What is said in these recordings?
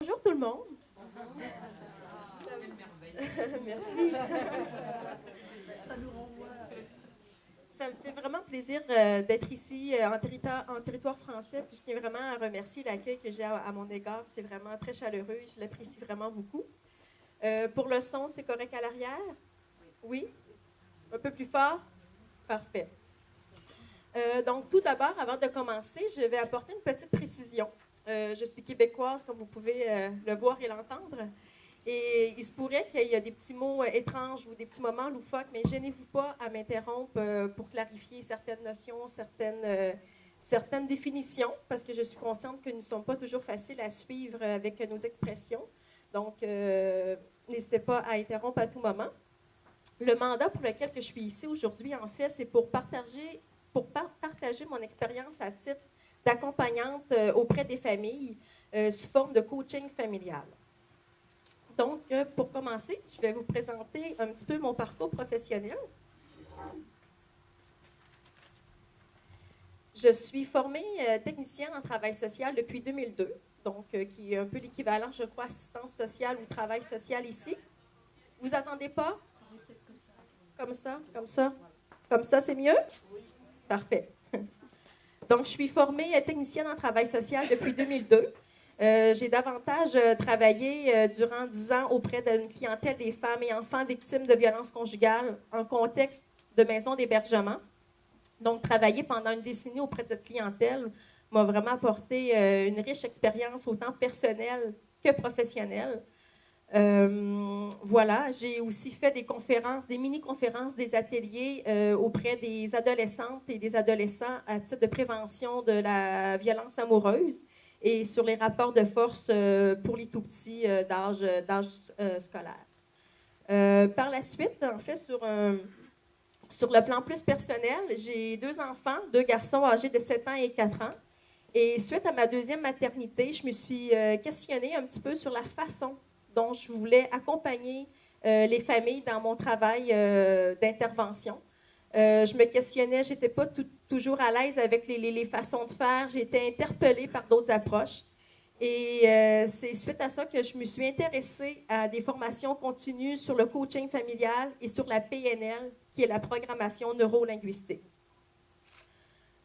Bonjour tout le monde. Merci. Ça me fait vraiment plaisir d'être ici en territoire français. Puis je tiens vraiment à remercier l'accueil que j'ai à mon égard. C'est vraiment très chaleureux et je l'apprécie vraiment beaucoup. Pour le son, c'est correct à l'arrière? Oui? Un peu plus fort? Parfait. Donc, tout d'abord, avant de commencer, je vais apporter une petite précision. Je suis québécoise, comme vous pouvez le voir et l'entendre. Et il se pourrait qu'il y ait des petits mots étranges ou des petits moments loufoques, mais gênez-vous pas à m'interrompre pour clarifier certaines notions, certaines définitions, parce que je suis consciente que nous ne sommes pas toujours faciles à suivre avec nos expressions. Donc, n'hésitez pas à interrompre à tout moment. Le mandat pour lequel je suis ici aujourd'hui, en fait, c'est pour partager mon expérience à titre d'accompagnante auprès des familles sous forme de coaching familial. Donc, pour commencer, je vais vous présenter un petit peu mon parcours professionnel. Je suis formée technicienne en travail social depuis 2002, donc qui est un peu l'équivalent, je crois, assistance sociale ou travail social ici. Vous attendez pas? Comme ça, comme ça. Comme ça, c'est mieux? Oui. Parfait. Donc, je suis formée technicienne en travail social depuis 2002. J'ai davantage travaillé durant 10 ans auprès d'une clientèle des femmes et enfants victimes de violences conjugales en contexte de maison d'hébergement. Donc, travailler pendant une décennie auprès de cette clientèle m'a vraiment apporté une riche expérience autant personnelle que professionnelle. Voilà, j'ai aussi fait des conférences, des mini-conférences, des ateliers auprès des adolescentes et des adolescents à titre de prévention de la violence amoureuse et sur les rapports de force pour les tout-petits d'âge scolaire. Par la suite, en fait, sur le plan plus personnel, j'ai 2 enfants, 2 garçons âgés de 7 ans et 4 ans. Et suite à ma deuxième maternité, je me suis questionnée un petit peu sur la façon dont je voulais accompagner les familles dans mon travail d'intervention. Je me questionnais, je n'étais pas toujours à l'aise avec les façons de faire. J'ai été interpellée par d'autres approches. Et c'est suite à ça que je me suis intéressée à des formations continues sur le coaching familial et sur la PNL, qui est la programmation neuro-linguistique.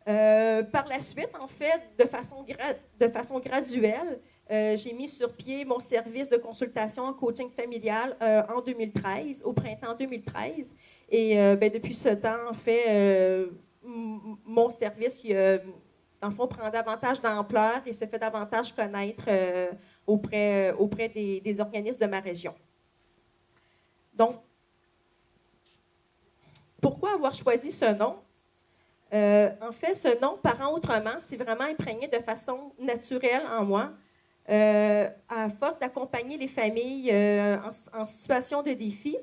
Par la suite, en fait, de façon graduelle, j'ai mis sur pied mon service de consultation en coaching familial en 2013, au printemps 2013. Et depuis ce temps, en fait, mon service, dans le fond, prend davantage d'ampleur et se fait davantage connaître auprès des organismes de ma région. Donc, pourquoi avoir choisi ce nom? En fait, ce nom, Parents autrement, c'est vraiment imprégné de façon naturelle en moi. À force d'accompagner les familles en situation de défi,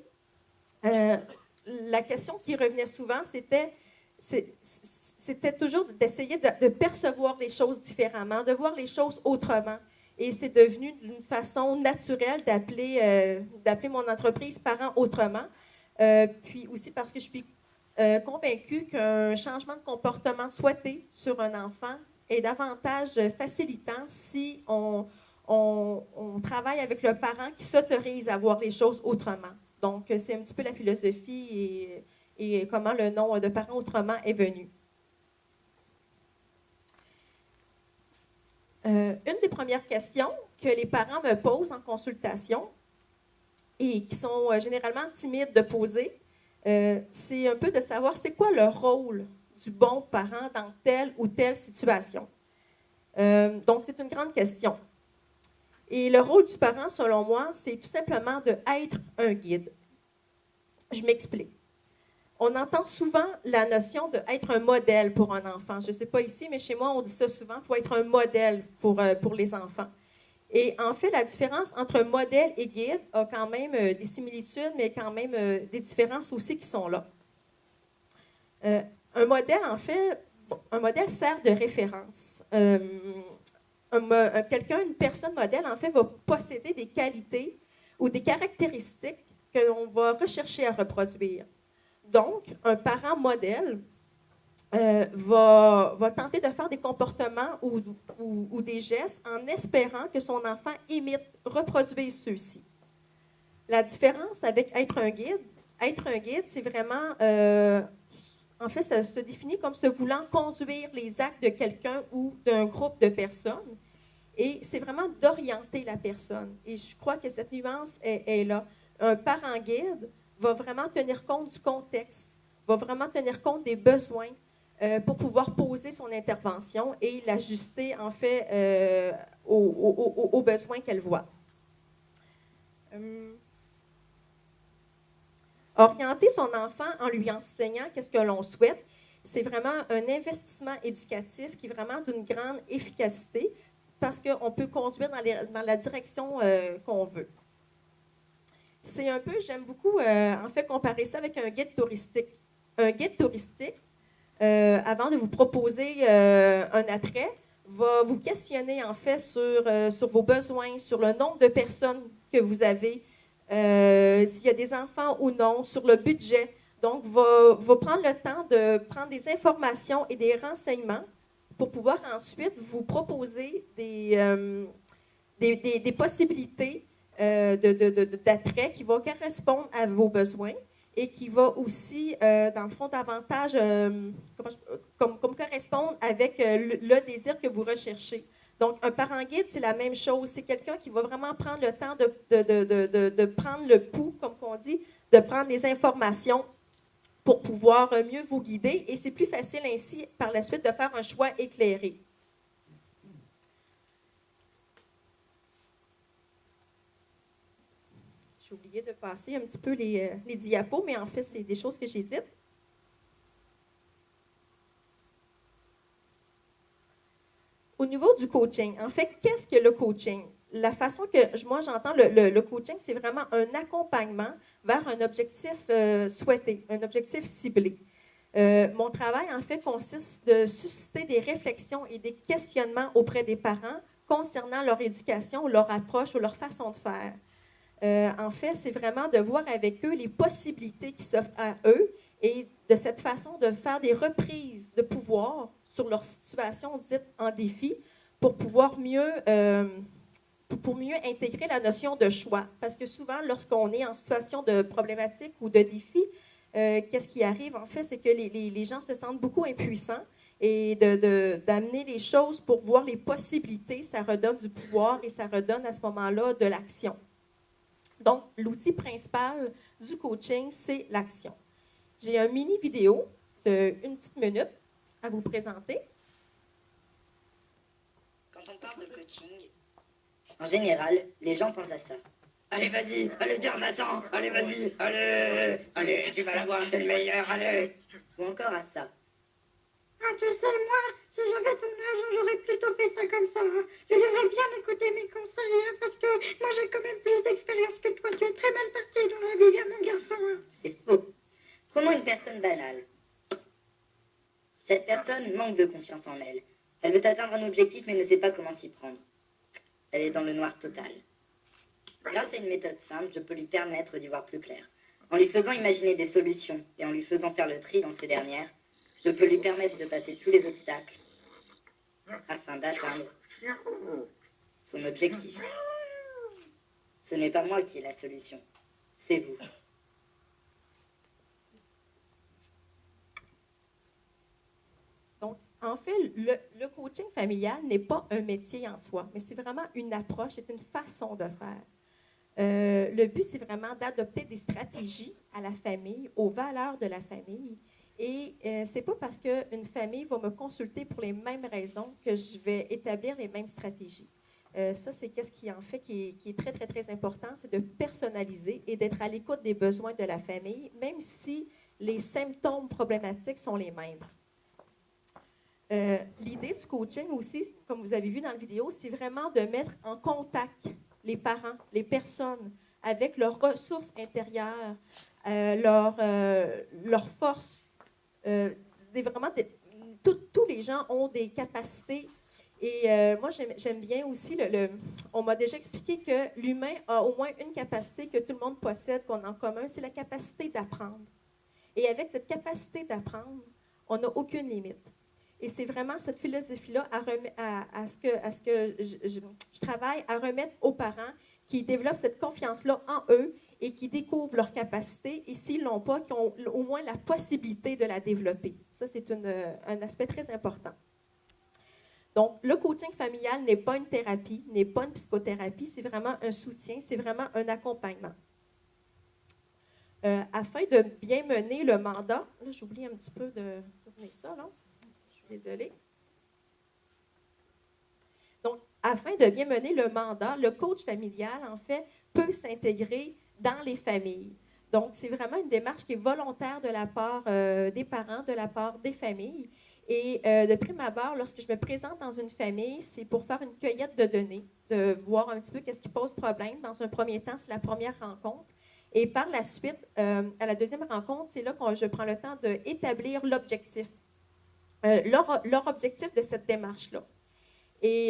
la question qui revenait souvent, c'était toujours d'essayer de percevoir les choses différemment, de voir les choses autrement. Et c'est devenu d'une façon naturelle d'appeler mon entreprise Parents autrement. Puis aussi parce que je suis convaincue qu'un changement de comportement souhaité sur un enfant est davantage facilitant si on travaille avec le parent qui s'autorise à voir les choses autrement. Donc, c'est un petit peu la philosophie et comment le nom de Parents autrement est venu. Une des premières questions que les parents me posent en consultation et qui sont généralement timides de poser, c'est un peu de savoir c'est quoi le rôle du bon parent dans telle ou telle situation. Donc, c'est une grande question. Et le rôle du parent, selon moi, c'est tout simplement d'être un guide. Je m'explique. On entend souvent la notion d'être un modèle pour un enfant. Je ne sais pas ici, mais chez moi, on dit ça souvent, il faut être un modèle pour les enfants. Et en fait, la différence entre modèle et guide a quand même des similitudes, mais quand même des différences aussi qui sont là. Un modèle, en fait, un modèle sert de référence. Une personne modèle, en fait, va posséder des qualités ou des caractéristiques que l'on va rechercher à reproduire. Donc, un parent modèle va tenter de faire des comportements ou des gestes en espérant que son enfant imite, reproduise ceux-ci. La différence avec être un guide, c'est vraiment, en fait, ça se définit comme se voulant conduire les actes de quelqu'un ou d'un groupe de personnes. Et c'est vraiment d'orienter la personne. Et je crois que cette nuance est là. Un parent guide va vraiment tenir compte du contexte, va vraiment tenir compte des besoins pour pouvoir poser son intervention et l'ajuster, en fait, aux besoins qu'elle voit. Orienter son enfant en lui enseignant qu'est-ce que l'on souhaite, c'est vraiment un investissement éducatif qui est vraiment d'une grande efficacité parce qu'on peut conduire dans la direction qu'on veut. C'est un peu, j'aime beaucoup, en fait, comparer ça avec un guide touristique. Un guide touristique, avant de vous proposer un attrait, va vous questionner, en fait, sur vos besoins, sur le nombre de personnes que vous avez, s'il y a des enfants ou non, sur le budget. Donc, va prendre le temps de prendre des informations et des renseignements pour pouvoir ensuite vous proposer des possibilités d'attrait qui vont correspondre à vos besoins et qui va aussi, dans le fond, davantage comme correspondre avec le désir que vous recherchez. Donc, un parent guide, c'est la même chose. C'est quelqu'un qui va vraiment prendre le temps de prendre le pouls, comme on dit, de prendre les informations pour pouvoir mieux vous guider. Et c'est plus facile ainsi, par la suite, de faire un choix éclairé. J'ai oublié de passer un petit peu les diapos, mais en fait, c'est des choses que j'ai dites. Au niveau du coaching, en fait, qu'est-ce que le coaching? La façon que moi j'entends le coaching, c'est vraiment un accompagnement vers un objectif souhaité, un objectif ciblé. Mon travail, en fait, consiste de susciter des réflexions et des questionnements auprès des parents concernant leur éducation, leur approche ou leur façon de faire. En fait, c'est vraiment de voir avec eux les possibilités qui s'offrent à eux et de cette façon de faire des reprises de pouvoir sur leur situation dite en défi pour pouvoir mieux intégrer la notion de choix. Parce que souvent, lorsqu'on est en situation de problématique ou de défi, qu'est-ce qui arrive, en fait, c'est que les gens se sentent beaucoup impuissants et d'amener les choses pour voir les possibilités, ça redonne du pouvoir et ça redonne à ce moment-là de l'action. Donc, l'outil principal du coaching, c'est l'action. J'ai un mini vidéo d'une petite minute à vous présenter. Quand on parle de coaching, en général, les gens pensent à ça. Allez, vas-y, allez, tiens, Nathan, allez, vas-y, allez, tu vas l'avoir, t'es le meilleur, allez. Ou encore à ça. Ah, tu sais, moi, si j'avais ton âge, j'aurais plutôt fait ça comme ça. Tu devrais bien écouter mes conseils, parce que moi, j'ai quand même plus d'expérience que toi. Tu es très mal parti dans la vie, mon garçon. C'est faux. Prenons une personne banale. Cette personne manque de confiance en elle. Elle veut atteindre un objectif, mais ne sait pas comment s'y prendre. Elle est dans le noir total. Grâce à une méthode simple, je peux lui permettre d'y voir plus clair. En lui faisant imaginer des solutions et en lui faisant faire le tri dans ces dernières, je peux lui permettre de passer tous les obstacles afin d'atteindre son objectif. Ce n'est pas moi qui ai la solution, c'est vous. Donc, en fait, le coaching familial n'est pas un métier en soi, mais c'est vraiment une approche, c'est une façon de faire. Le but, c'est vraiment d'adopter des stratégies à la famille, aux valeurs de la famille. Et ce n'est pas parce qu'une famille va me consulter pour les mêmes raisons que je vais établir les mêmes stratégies. Ça, c'est qu'est-ce qui, en fait, qui est très, très, très important, c'est de personnaliser et d'être à l'écoute des besoins de la famille, même si les symptômes problématiques sont les mêmes. L'idée du coaching aussi, comme vous avez vu dans la vidéo, c'est vraiment de mettre en contact les parents, les personnes, avec leurs ressources intérieures, leurs forces. Tous les gens ont des capacités. Et moi, j'aime bien aussi, on m'a déjà expliqué que l'humain a au moins une capacité que tout le monde possède, qu'on a en commun, c'est la capacité d'apprendre. Et avec cette capacité d'apprendre, On n'a aucune limite. Et c'est vraiment cette philosophie-là à ce que je travaille à remettre aux parents qui développent cette confiance-là en eux et qui découvrent leurs capacités et s'ils ne l'ont pas, qui ont au moins la possibilité de la développer. Ça, c'est un aspect très important. Donc, le coaching familial n'est pas une thérapie, n'est pas une psychothérapie, c'est vraiment un soutien, c'est vraiment un accompagnement. Afin de bien mener le mandat, là, j'oublie un petit peu de tourner ça, là. Je suis désolée. Donc, afin de bien mener le mandat, le coach familial, en fait, peut s'intégrer dans les familles. Donc, c'est vraiment une démarche qui est volontaire de la part des parents, de la part des familles. Et de prime abord, lorsque je me présente dans une famille, c'est pour faire une cueillette de données, de voir un petit peu qu'est-ce qui pose problème. Dans un premier temps, c'est la première rencontre. Et par la suite, à la deuxième rencontre, c'est là que je prends le temps d'établir l'objectif, leur objectif de cette démarche-là. Et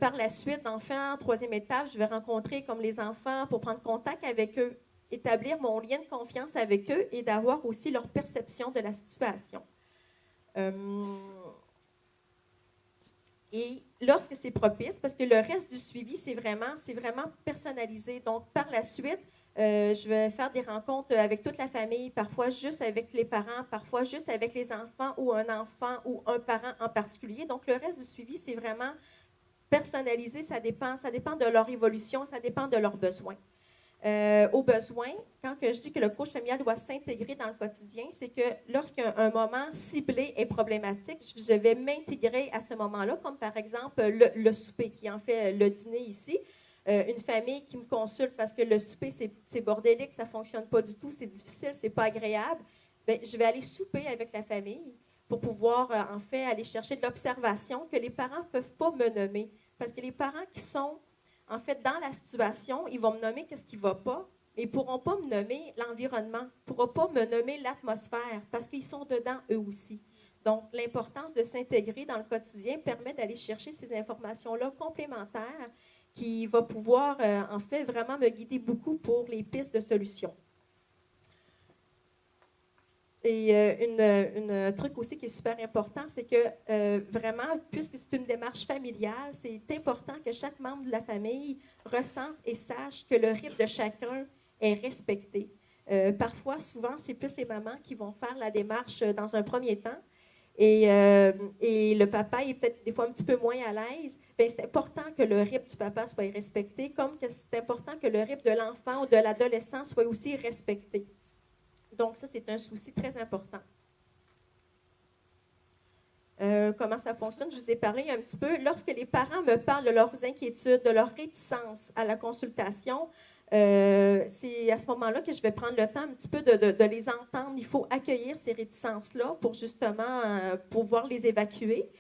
par la suite, enfin, en troisième étape, je vais rencontrer comme les enfants pour prendre contact avec eux, établir mon lien de confiance avec eux et d'avoir aussi leur perception de la situation. Et lorsque c'est propice, parce que le reste du suivi, c'est vraiment personnalisé. Donc, par la suite, je vais faire des rencontres avec toute la famille, parfois juste avec les parents, parfois juste avec les enfants ou un enfant ou un parent en particulier. Donc, le reste du suivi, c'est vraiment personnalisé. Ça dépend de leur évolution, ça dépend de leurs besoins. Au besoin, quand je dis que le coach familial doit s'intégrer dans le quotidien, c'est que lorsqu'un moment ciblé est problématique, je vais m'intégrer à ce moment-là, comme par exemple le souper, qui en fait le dîner ici. Une famille qui me consulte parce que le souper, c'est bordélique, ça ne fonctionne pas du tout, c'est difficile, c'est pas agréable. Bien, je vais aller souper avec la famille pour pouvoir, en fait, aller chercher de l'observation que les parents ne peuvent pas me nommer. Parce que les parents qui sont en fait, dans la situation, ils vont me nommer qu'est-ce qui ne va pas, mais ils ne pourront pas me nommer l'environnement, ils ne pourront pas me nommer l'atmosphère, parce qu'ils sont dedans eux aussi. Donc, l'importance de s'intégrer dans le quotidien permet d'aller chercher ces informations-là complémentaires qui vont pouvoir, en fait, vraiment me guider beaucoup pour les pistes de solutions. Et un truc aussi qui est super important, c'est que vraiment, puisque c'est une démarche familiale, c'est important que chaque membre de la famille ressente et sache que le rythme de chacun est respecté. Parfois, souvent, c'est plus les mamans qui vont faire la démarche dans un premier temps. Et le papa est peut-être des fois un petit peu moins à l'aise. Bien, c'est important que le rythme du papa soit respecté, comme que c'est important que le rythme de l'enfant ou de l'adolescent soit aussi respecté. Donc, ça, c'est un souci très important. Comment ça fonctionne? Je vous ai parlé un petit peu. Lorsque les parents me parlent de leurs inquiétudes, de leur réticence à la consultation, c'est à ce moment-là que je vais prendre le temps un petit peu de les entendre. Il faut accueillir ces réticences-là pour justement pouvoir les évacuer.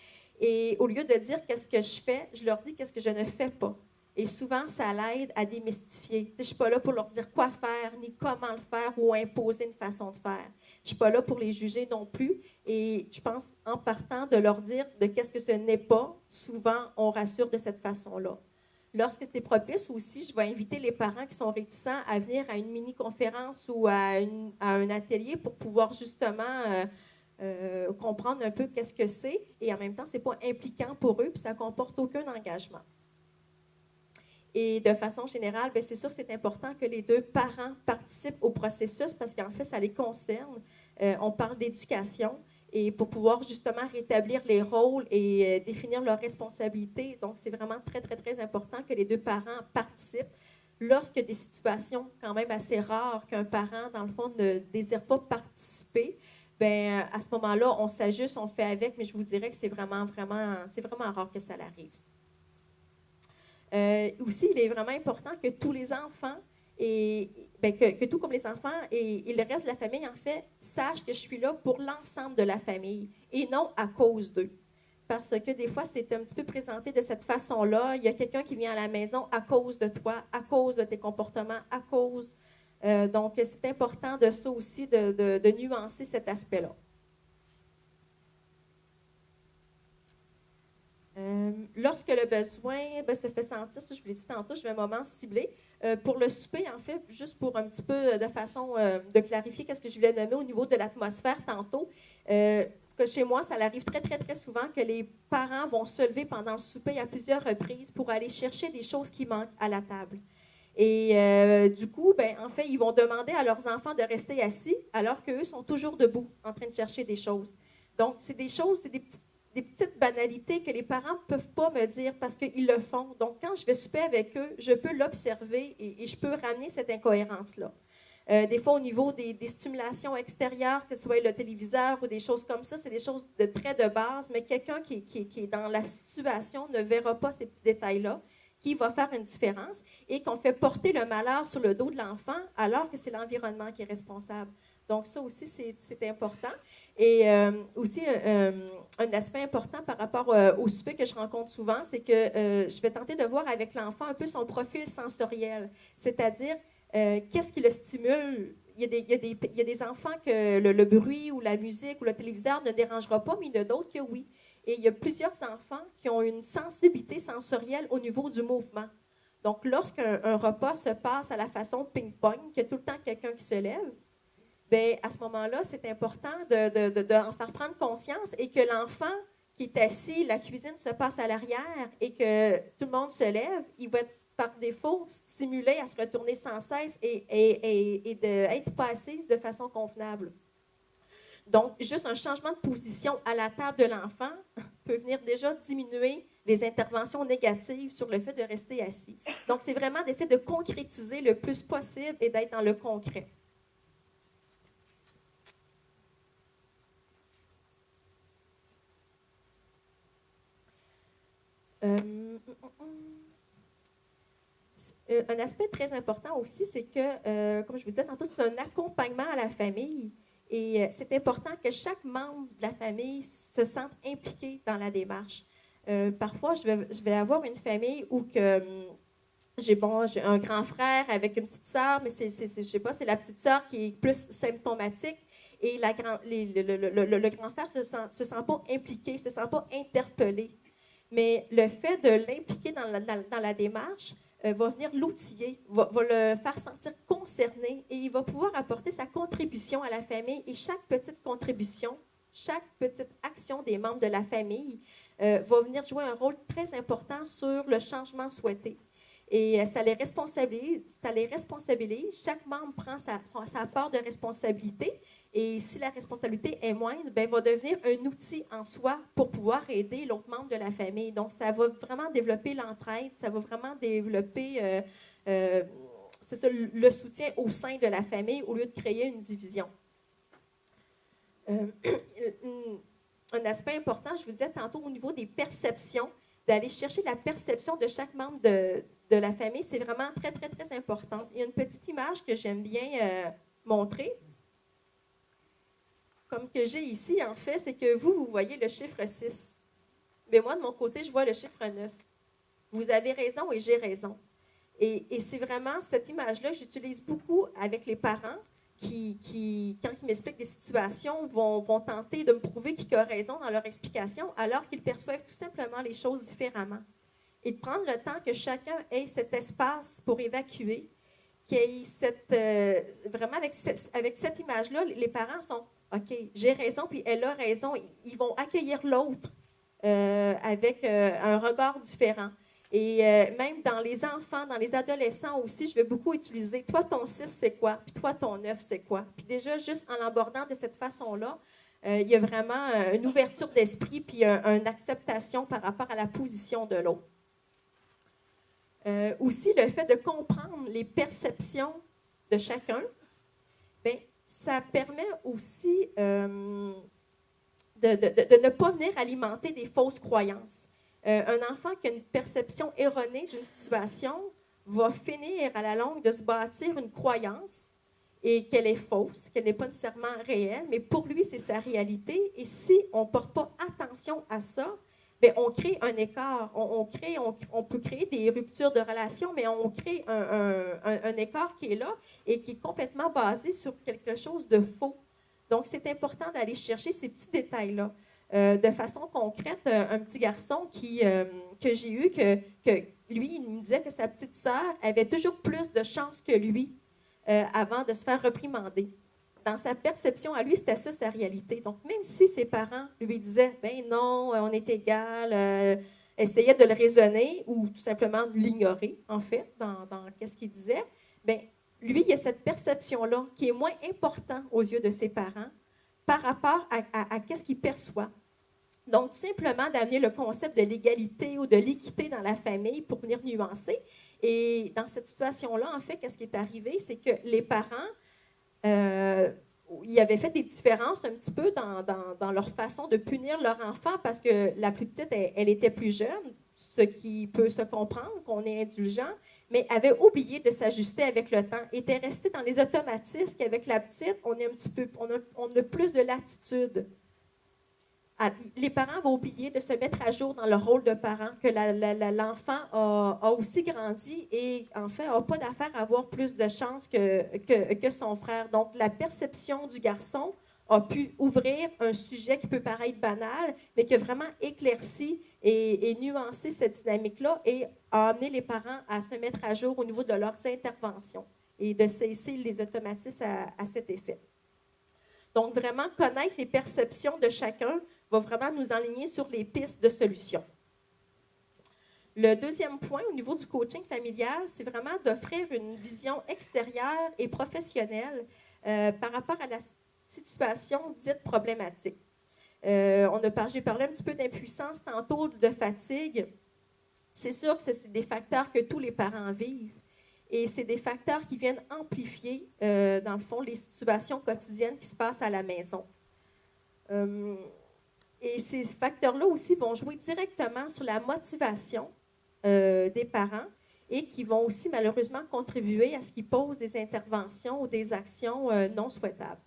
Et au lieu de dire qu'est-ce que je fais, je leur dis qu'est-ce que je ne fais pas. Et souvent, ça l'aide à démystifier. Je ne suis pas là pour leur dire quoi faire, ni comment le faire ou imposer une façon de faire. Je ne suis pas là pour les juger non plus. Et je pense, en partant de leur dire de qu'est-ce que ce n'est pas, souvent, on rassure de cette façon-là. Lorsque c'est propice aussi, je vais inviter les parents qui sont réticents à venir à une mini-conférence ou à un atelier pour pouvoir justement comprendre un peu qu'est-ce que c'est. Et en même temps, ce n'est pas impliquant pour eux, puis ça ne comporte aucun engagement. Et de façon générale, bien, c'est sûr que c'est important que les deux parents participent au processus parce qu'en fait, ça les concerne. On parle d'éducation et pour pouvoir justement rétablir les rôles et définir leurs responsabilités. Donc, c'est vraiment très, très, très important que les deux parents participent. Lorsque des situations quand même assez rares qu'un parent, dans le fond, ne désire pas participer, bien, à ce moment-là, on s'ajuste, on fait avec, mais je vous dirais que c'est vraiment rare que ça l'arrive. Aussi, il est vraiment important que tous les enfants, que tout comme les enfants et le reste de la famille, en fait, sachent que je suis là pour l'ensemble de la famille et non à cause d'eux. Parce que des fois, c'est un petit peu présenté de cette façon-là. Il y a quelqu'un qui vient à la maison à cause de toi, à cause de tes comportements, à cause. Donc, c'est important de ça aussi, de nuancer cet aspect-là. Lorsque le besoin se fait sentir, ça je vous l'ai dit tantôt, je vais un moment ciblé. Pour le souper, en fait, juste pour un petit peu de façon de clarifier ce que je voulais nommer au niveau de l'atmosphère tantôt, ce que chez moi, ça arrive très, très, très souvent que les parents vont se lever pendant le souper à plusieurs reprises pour aller chercher des choses qui manquent à la table. Et du coup, en fait, ils vont demander à leurs enfants de rester assis alors qu'eux sont toujours debout en train de chercher des choses. Donc, c'est des choses, c'est des petites banalités que les parents ne peuvent pas me dire parce qu'ils le font. Donc, quand je vais souper avec eux, je peux l'observer et je peux ramener cette incohérence-là. Des fois, au niveau des stimulations extérieures, que ce soit le téléviseur ou des choses comme ça, c'est des choses de très de base, mais quelqu'un qui est dans la situation ne verra pas ces petits détails-là, qui va faire une différence et qu'on fait porter le malheur sur le dos de l'enfant alors que c'est l'environnement qui est responsable. Donc, ça aussi, c'est important. Et aussi, un aspect important par rapport au souper que je rencontre souvent, c'est que je vais tenter de voir avec l'enfant un peu son profil sensoriel, c'est-à-dire qu'est-ce qui le stimule. Il y a des enfants que le bruit ou la musique ou le téléviseur ne dérangera pas, mais il y en a d'autres que oui. Et il y a plusieurs enfants qui ont une sensibilité sensorielle au niveau du mouvement. Donc, lorsqu'un repas se passe à la façon ping-pong, qu'il y a tout le temps quelqu'un qui se lève, bien, à ce moment-là, c'est important d'en faire prendre conscience et que l'enfant qui est assis, la cuisine se passe à l'arrière et que tout le monde se lève, il va être par défaut stimulé à se retourner sans cesse et d'être pas assise de façon convenable. Donc, juste un changement de position à la table de l'enfant peut venir déjà diminuer les interventions négatives sur le fait de rester assis. Donc, c'est vraiment d'essayer de concrétiser le plus possible et d'être dans le concret. Un aspect très important aussi, c'est que, comme je vous disais tantôt, c'est un accompagnement à la famille. Et c'est important que chaque membre de la famille se sente impliqué dans la démarche. Parfois, je vais avoir une famille où j'ai un grand frère avec une petite sœur, mais je sais pas, c'est la petite sœur qui est plus symptomatique. Et le grand frère ne se sent pas impliqué, ne se sent pas interpellé. Mais le fait de l'impliquer dans la démarche va venir l'outiller, va le faire sentir concerné et il va pouvoir apporter sa contribution à la famille. Et chaque petite contribution, chaque petite action des membres de la famille va venir jouer un rôle très important sur le changement souhaité. Et ça les responsabilise. Chaque membre prend sa part de responsabilité. Et si la responsabilité est moindre, bien, va devenir un outil en soi pour pouvoir aider l'autre membre de la famille. Donc, ça va vraiment développer l'entraide, ça va vraiment développer c'est ça, le soutien au sein de la famille au lieu de créer une division. Un aspect important, je vous disais tantôt au niveau des perceptions, d'aller chercher la perception de chaque membre de la famille, c'est vraiment très, très, très important. Il y a une petite image que j'aime bien montrer. Comme que j'ai ici, en fait, c'est que vous voyez le chiffre 6. Mais moi, de mon côté, je vois le chiffre 9. Vous avez raison et j'ai raison. Et c'est vraiment cette image-là que j'utilise beaucoup avec les parents qui quand ils m'expliquent des situations, vont tenter de me prouver qui a raison dans leur explication, alors qu'ils perçoivent tout simplement les choses différemment. Et de prendre le temps que chacun ait cet espace pour évacuer, qu'il y ait vraiment avec cette image-là, les parents sont OK, j'ai raison, puis elle a raison. Ils vont accueillir l'autre avec un regard différent. Et même dans les enfants, dans les adolescents aussi, je vais beaucoup utiliser « toi, ton 6, c'est quoi? Puis toi, ton 9, c'est quoi? » Puis déjà, juste en l'abordant de cette façon-là, il y a vraiment une ouverture d'esprit puis une acceptation par rapport à la position de l'autre. Aussi, le fait de comprendre les perceptions de chacun, bien, ça permet aussi de ne pas venir alimenter des fausses croyances. Un enfant qui a une perception erronée d'une situation va finir à la longue de se bâtir une croyance et qu'elle est fausse, qu'elle n'est pas nécessairement réelle, mais pour lui, c'est sa réalité. Et si on ne porte pas attention à ça, bien, on crée un écart. On peut créer des ruptures de relations, mais on crée un écart qui est là et qui est complètement basé sur quelque chose de faux. Donc, c'est important d'aller chercher ces petits détails-là. De façon concrète, un petit garçon que j'ai eu, que lui, il me disait que sa petite sœur avait toujours plus de chance que lui avant de se faire réprimander. dans sa perception à lui, c'était ça sa réalité. Donc, même si ses parents lui disaient, ben non, on est égal, essayaient de le raisonner ou tout simplement de l'ignorer, en fait, dans qu'est-ce qu'il disait, ben lui, il y a cette perception-là qui est moins importante aux yeux de ses parents par rapport à qu'est-ce qu'il perçoit. Donc, tout simplement d'amener le concept de l'égalité ou de l'équité dans la famille pour venir nuancer. Et dans cette situation-là, en fait, qu'est-ce qui est arrivé, c'est que les parents, ils avaient fait des différences un petit peu dans leur façon de punir leur enfant parce que la plus petite, elle était plus jeune, ce qui peut se comprendre, qu'on est indulgent, mais avait oublié de s'ajuster avec le temps, était restée dans les automatismes qu'avec la petite, on a plus de latitude. Les parents vont oublier de se mettre à jour dans leur rôle de parent, que l'enfant a aussi grandi et, en fait, n'a pas d'affaire à avoir plus de chance que son frère. Donc, la perception du garçon a pu ouvrir un sujet qui peut paraître banal, mais qui a vraiment éclairci et nuancé cette dynamique-là et a amené les parents à se mettre à jour au niveau de leurs interventions et de cesser les automatismes à cet effet. Donc, vraiment, connaître les perceptions de chacun va vraiment nous enligner sur les pistes de solutions. Le deuxième point, au niveau du coaching familial, c'est vraiment d'offrir une vision extérieure et professionnelle par rapport à la situation dite problématique. J'ai parlé un petit peu d'impuissance tantôt, de fatigue. C'est sûr que c'est des facteurs que tous les parents vivent. Et c'est des facteurs qui viennent amplifier, dans le fond, les situations quotidiennes qui se passent à la maison. Et ces facteurs-là aussi vont jouer directement sur la motivation des parents et qui vont aussi malheureusement contribuer à ce qu'ils posent des interventions ou des actions non souhaitables.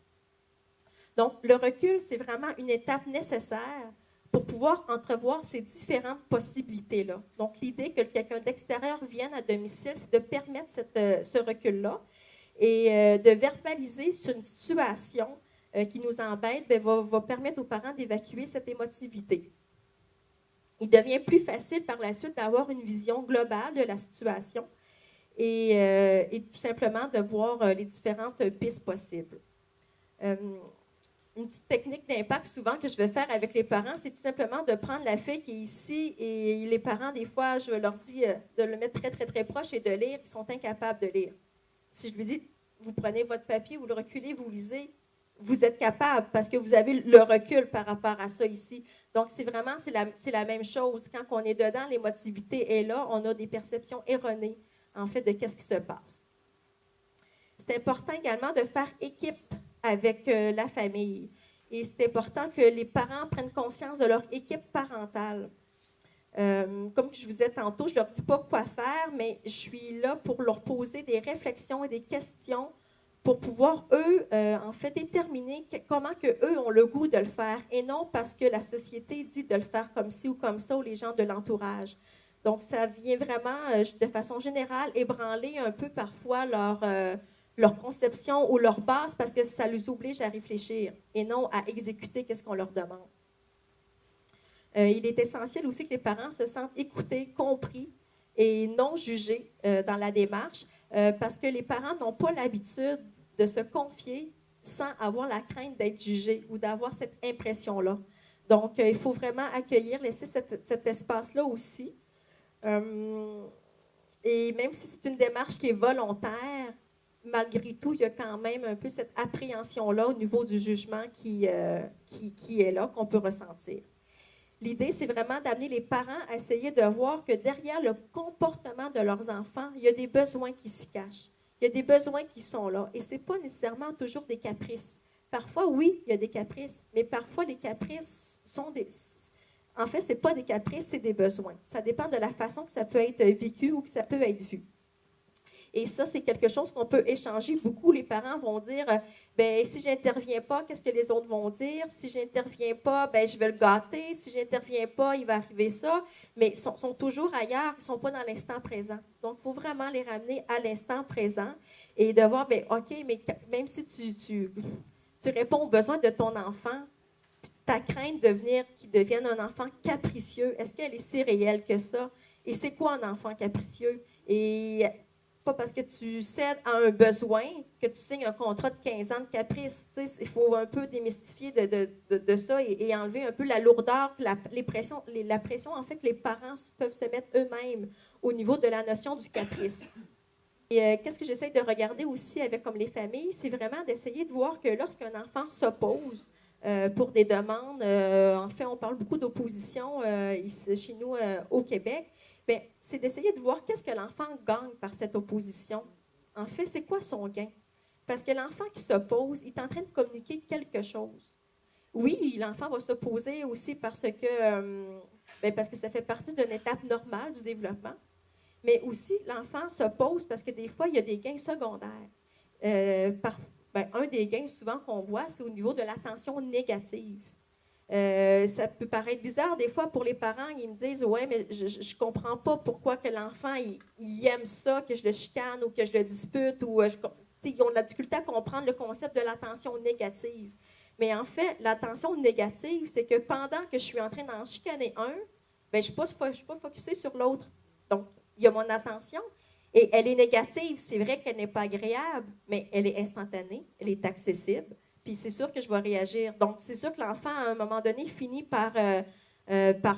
Donc, le recul, c'est vraiment une étape nécessaire pour pouvoir entrevoir ces différentes possibilités-là. Donc, l'idée que quelqu'un d'extérieur vienne à domicile, c'est de permettre ce recul-là et de verbaliser sur une situation qui nous embête, va permettre aux parents d'évacuer cette émotivité. Il devient plus facile par la suite d'avoir une vision globale de la situation et tout simplement de voir les différentes pistes possibles. Une petite technique d'impact souvent que je vais faire avec les parents, c'est tout simplement de prendre la feuille qui est ici et les parents, des fois, je leur dis de le mettre très, très, très proche et de lire. Ils sont incapables de lire. Si je lui dis, vous prenez votre papier, vous le reculez, vous lisez, vous êtes capable parce que vous avez le recul par rapport à ça ici. Donc, c'est la même chose. Quand on est dedans, l'émotivité est là, on a des perceptions erronées, en fait, de qu'est-ce qui se passe. C'est important également de faire équipe avec la famille. Et c'est important que les parents prennent conscience de leur équipe parentale. Comme je vous disais tantôt, je ne leur dis pas quoi faire, mais je suis là pour leur poser des réflexions et des questions pour pouvoir, eux, en fait, déterminer comment eux ont le goût de le faire et non parce que la société dit de le faire comme ci ou comme ça ou les gens de l'entourage. Donc, ça vient vraiment, de façon générale, ébranler un peu parfois leur conception ou leur base parce que ça les oblige à réfléchir et non à exécuter ce qu'on leur demande. Il est essentiel aussi que les parents se sentent écoutés, compris et non jugés dans la démarche parce que les parents n'ont pas l'habitude de se confier sans avoir la crainte d'être jugés ou d'avoir cette impression-là. Donc, il faut vraiment accueillir, laisser cet espace-là aussi. Et même si c'est une démarche qui est volontaire, malgré tout, il y a quand même un peu cette appréhension-là au niveau du jugement qui est là, qu'on peut ressentir. L'idée, c'est vraiment d'amener les parents à essayer de voir que derrière le comportement de leurs enfants, il y a des besoins qui s'y cachent. Il y a des besoins qui sont là. Et ce n'est pas nécessairement toujours des caprices. Parfois, oui, il y a des caprices, mais parfois, les caprices sont des... En fait, ce n'est pas des caprices, c'est des besoins. Ça dépend de la façon que ça peut être vécu ou que ça peut être vu. Et ça, c'est quelque chose qu'on peut échanger beaucoup. Les parents vont dire, si je n'interviens pas, qu'est-ce que les autres vont dire? Si je n'interviens pas, je vais le gâter. Si je n'interviens pas, il va arriver ça. Mais ils sont toujours ailleurs, ils ne sont pas dans l'instant présent. Donc, il faut vraiment les ramener à l'instant présent et de voir, OK, mais même si tu réponds aux besoins de ton enfant, ta crainte qu'il devienne un enfant capricieux, est-ce qu'elle est si réelle que ça? Et c'est quoi un enfant capricieux? Et pas parce que tu cèdes à un besoin que tu signes un contrat de 15 ans de caprice. Il faut un peu démystifier de ça et enlever un peu la lourdeur, la pression en fait que les parents peuvent se mettre eux-mêmes au niveau de la notion du caprice. Et qu'est-ce que j'essaie de regarder aussi avec comme les familles, c'est vraiment d'essayer de voir que lorsqu'un enfant s'oppose pour des demandes, en fait, on parle beaucoup d'opposition ici, chez nous au Québec, bien, c'est d'essayer de voir qu'est-ce que l'enfant gagne par cette opposition. En fait, c'est quoi son gain? Parce que l'enfant qui s'oppose, il est en train de communiquer quelque chose. Oui, l'enfant va s'opposer aussi parce que ça fait partie d'une étape normale du développement. Mais aussi, l'enfant s'oppose parce que des fois, il y a des gains secondaires. Un des gains souvent qu'on voit, c'est au niveau de l'attention négative. Ça peut paraître bizarre des fois pour les parents, ils me disent « Ouais, mais je ne comprends pas pourquoi que l'enfant, il aime ça, que je le chicane ou que je le dispute. » ou ils ont de la difficulté à comprendre le concept de l'attention négative. Mais en fait, l'attention négative, c'est que pendant que je suis en train d'en chicaner un, je ne suis pas focusée sur l'autre. Donc, il y a mon attention et elle est négative. C'est vrai qu'elle n'est pas agréable, mais elle est instantanée, elle est accessible. Puis c'est sûr que je vais réagir. Donc, c'est sûr que l'enfant, à un moment donné, finit par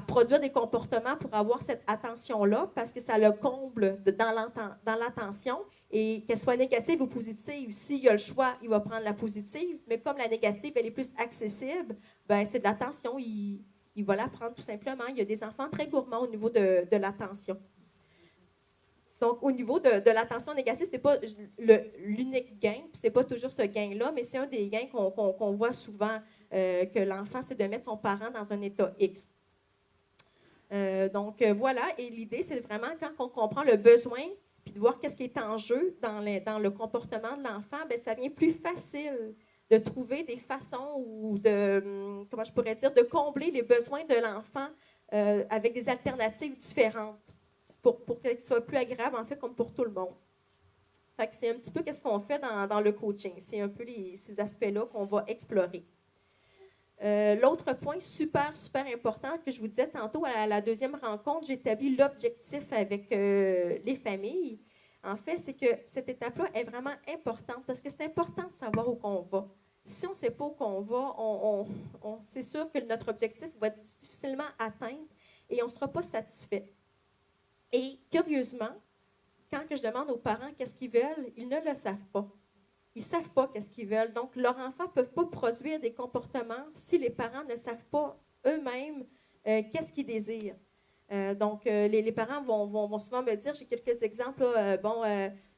produire des comportements pour avoir cette attention-là parce que ça le comble dans l'attention. Et qu'elle soit négative ou positive, s'il y a le choix, il va prendre la positive. Mais comme la négative, elle est plus accessible, c'est de l'attention. Il va la prendre tout simplement. Il y a des enfants très gourmands au niveau de l'attention. Donc, au niveau de l'attention négative, ce n'est pas l'unique gain, puis ce n'est pas toujours ce gain-là, mais c'est un des gains qu'on voit souvent, que l'enfant, c'est de mettre son parent dans un état X. Voilà, et l'idée, c'est vraiment quand on comprend le besoin, puis de voir qu'est-ce qui est en jeu dans le comportement de l'enfant, ça devient plus facile de trouver des façons ou de combler les besoins de l'enfant avec des alternatives différentes. Pour que ce soit plus agréable, en fait, comme pour tout le monde. Fait que c'est un petit peu ce qu'on fait dans le coaching. C'est un peu ces aspects-là qu'on va explorer. L'autre point super important que je vous disais tantôt à la deuxième rencontre, j'établis l'objectif avec les familles. En fait, c'est que cette étape-là est vraiment importante parce que c'est important de savoir où on va. Si on ne sait pas où on va, c'est sûr que notre objectif va être difficilement atteint et on ne sera pas satisfait. Et curieusement, quand je demande aux parents qu'est-ce qu'ils veulent, ils ne le savent pas. Ils ne savent pas qu'est-ce qu'ils veulent. Donc, leurs enfants ne peuvent pas produire des comportements si les parents ne savent pas eux-mêmes qu'est-ce qu'ils désirent. Les parents vont souvent me dire, j'ai quelques exemples,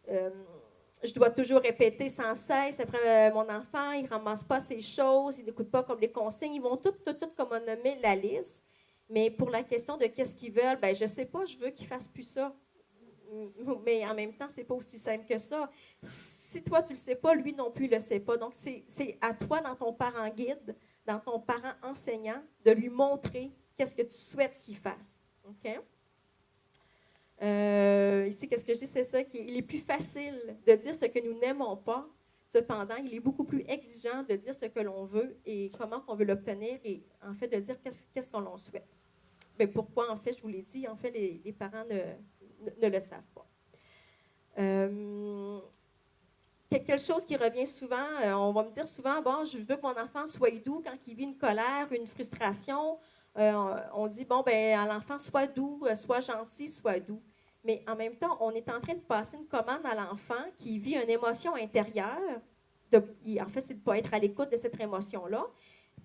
je dois toujours répéter sans cesse après mon enfant, il ne ramasse pas ses choses, il n'écoute pas comme les consignes, ils vont tout comme nommer la liste. Mais pour la question de qu'est-ce qu'ils veulent, je ne sais pas, je veux qu'ils ne fassent plus ça. Mais en même temps, ce n'est pas aussi simple que ça. Si toi, tu ne le sais pas, lui non plus ne le sait pas. Donc, c'est à toi, dans ton parent guide, dans ton parent enseignant, de lui montrer qu'est-ce que tu souhaites qu'il fasse. OK? Ici, qu'est-ce que je dis? C'est ça, qu'il est plus facile de dire ce que nous n'aimons pas. Cependant, il est beaucoup plus exigeant de dire ce que l'on veut et comment on veut l'obtenir et en fait de dire qu'est-ce qu'on l'on souhaite. Mais pourquoi, en fait, je vous l'ai dit, en fait, les parents ne le savent pas. Quelque chose qui revient souvent, on va me dire souvent, bon, je veux que mon enfant soit doux quand il vit une colère, une frustration. On dit, bon, à l'enfant, sois doux, sois gentil, sois doux. Mais en même temps, on est en train de passer une commande à l'enfant qui vit une émotion intérieure. En fait, c'est de ne pas être à l'écoute de cette émotion-là.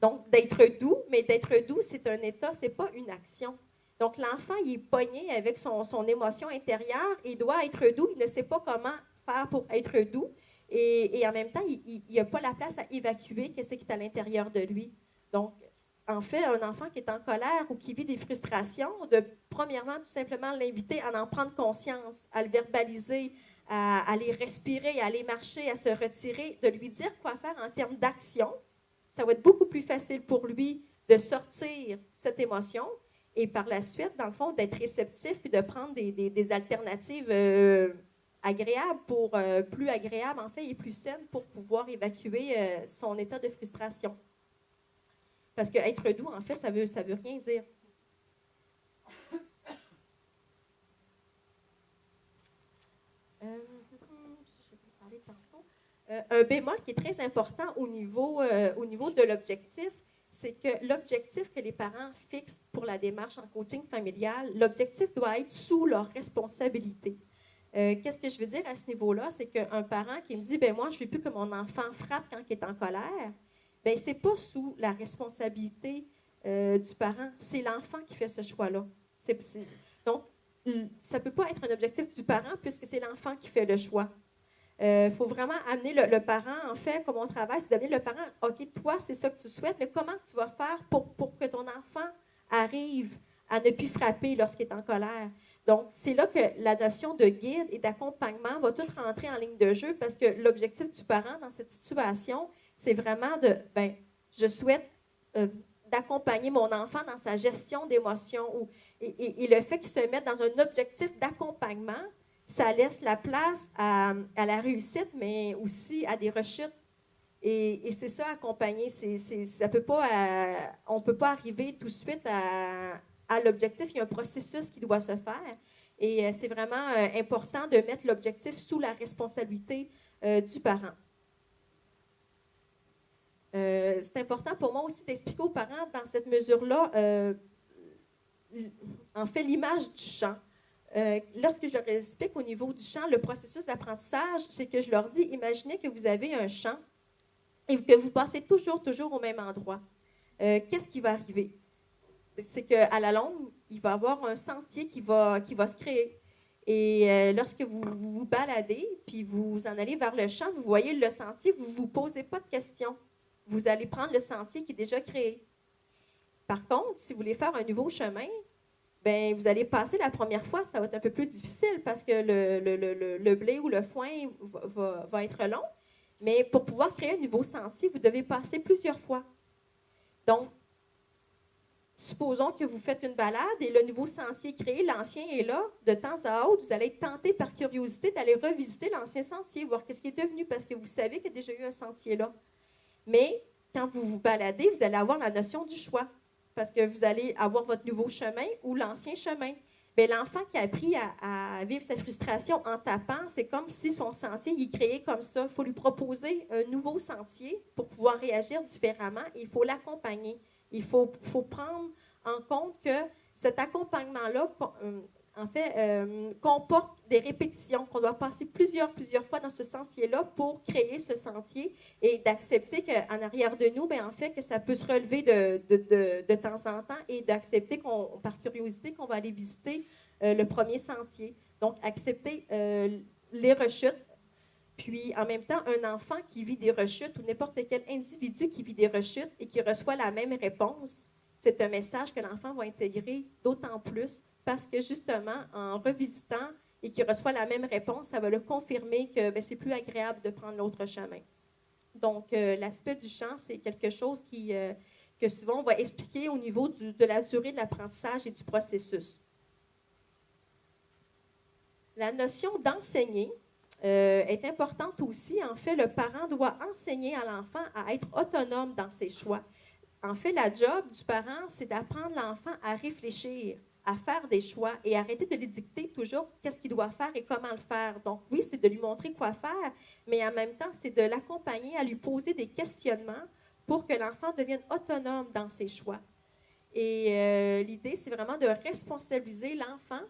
Donc, d'être doux, mais d'être doux, c'est un état, ce n'est pas une action. Donc, l'enfant, il est pogné avec son émotion intérieure, il doit être doux, il ne sait pas comment faire pour être doux, et en même temps, il n'a pas la place à évacuer ce qui est à l'intérieur de lui. Donc, en fait, un enfant qui est en colère ou qui vit des frustrations, premièrement, tout simplement l'inviter à en prendre conscience, à le verbaliser, à aller respirer, à aller marcher, à se retirer, de lui dire quoi faire en termes d'action. Ça va être beaucoup plus facile pour lui de sortir cette émotion et par la suite, dans le fond, d'être réceptif et de prendre des alternatives agréables, plus agréables en fait et plus saines pour pouvoir évacuer son état de frustration. Parce que être doux, en fait, ça veut rien dire. Un bémol qui est très important au niveau de l'objectif, c'est que l'objectif que les parents fixent pour la démarche en coaching familial, l'objectif doit être sous leur responsabilité. Qu'est-ce que je veux dire à ce niveau-là? C'est qu'un parent qui me dit, ben moi, je ne veux plus que mon enfant frappe quand il est en colère, ben ce n'est pas sous la responsabilité du parent, c'est l'enfant qui fait ce choix-là. Donc, ça ne peut pas être un objectif du parent puisque c'est l'enfant qui fait le choix. Il faut vraiment amener le parent, en fait, comme on travaille, c'est d'amener le parent, OK, toi, c'est ça que tu souhaites, mais comment tu vas faire pour que ton enfant arrive à ne plus frapper lorsqu'il est en colère? Donc, c'est là que la notion de guide et d'accompagnement va tout rentrer en ligne de jeu parce que l'objectif du parent dans cette situation, c'est vraiment je souhaite d'accompagner mon enfant dans sa gestion d'émotions. Et le fait qu'il se mette dans un objectif d'accompagnement, ça laisse la place à la réussite, mais aussi à des rechutes. Et c'est ça, accompagner. On ne peut pas arriver tout de suite à l'objectif. Il y a un processus qui doit se faire. Et c'est vraiment important de mettre l'objectif sous la responsabilité du parent. C'est important pour moi aussi d'expliquer aux parents dans cette mesure-là, en fait, l'image du champ. Lorsque je leur explique au niveau du champ le processus d'apprentissage, c'est que je leur dis, imaginez que vous avez un champ et que vous passez toujours au même endroit. Qu'est-ce qui va arriver? C'est qu'à la longue, il va y avoir un sentier qui va se créer. Et lorsque vous vous baladez, puis vous en allez vers le champ, vous voyez le sentier, vous ne vous posez pas de questions. Vous allez prendre le sentier qui est déjà créé. Par contre, si vous voulez faire un nouveau chemin, bien, vous allez passer la première fois, ça va être un peu plus difficile parce que le blé ou le foin va être long. Mais pour pouvoir créer un nouveau sentier, vous devez passer plusieurs fois. Donc, supposons que vous faites une balade et le nouveau sentier est créé, l'ancien est là. De temps à autre, vous allez être tenté par curiosité d'aller revisiter l'ancien sentier, voir qu'est-ce qui est devenu parce que vous savez qu'il y a déjà eu un sentier là. Mais quand vous vous baladez, vous allez avoir la notion du choix. Parce que vous allez avoir votre nouveau chemin ou l'ancien chemin. Bien, l'enfant qui a appris à vivre sa frustration en tapant, c'est comme si son sentier il est créé comme ça. Il faut lui proposer un nouveau sentier pour pouvoir réagir différemment et il faut l'accompagner. Il faut prendre en compte que cet accompagnement-là, en fait, comporte des répétitions, qu'on doit passer plusieurs fois dans ce sentier-là pour créer ce sentier et d'accepter qu'en arrière de nous, bien, en fait, que ça peut se relever de temps en temps et d'accepter par curiosité qu'on va aller visiter le premier sentier. Donc, accepter les rechutes. Puis, en même temps, un enfant qui vit des rechutes ou n'importe quel individu qui vit des rechutes et qui reçoit la même réponse, c'est un message que l'enfant va intégrer d'autant plus parce que, justement, en revisitant et qu'il reçoit la même réponse, ça va le confirmer que c'est plus agréable de prendre l'autre chemin. Donc, l'aspect du champ, c'est quelque chose que souvent on va expliquer au niveau de la durée de l'apprentissage et du processus. La notion d'enseigner est importante aussi. En fait, le parent doit enseigner à l'enfant à être autonome dans ses choix. En fait, la job du parent, c'est d'apprendre l'enfant à réfléchir, à faire des choix et arrêter de lui dicter toujours qu'est-ce qu'il doit faire et comment le faire. Donc oui, c'est de lui montrer quoi faire, mais en même temps, c'est de l'accompagner à lui poser des questionnements pour que l'enfant devienne autonome dans ses choix. Et l'idée, c'est vraiment de responsabiliser l'enfant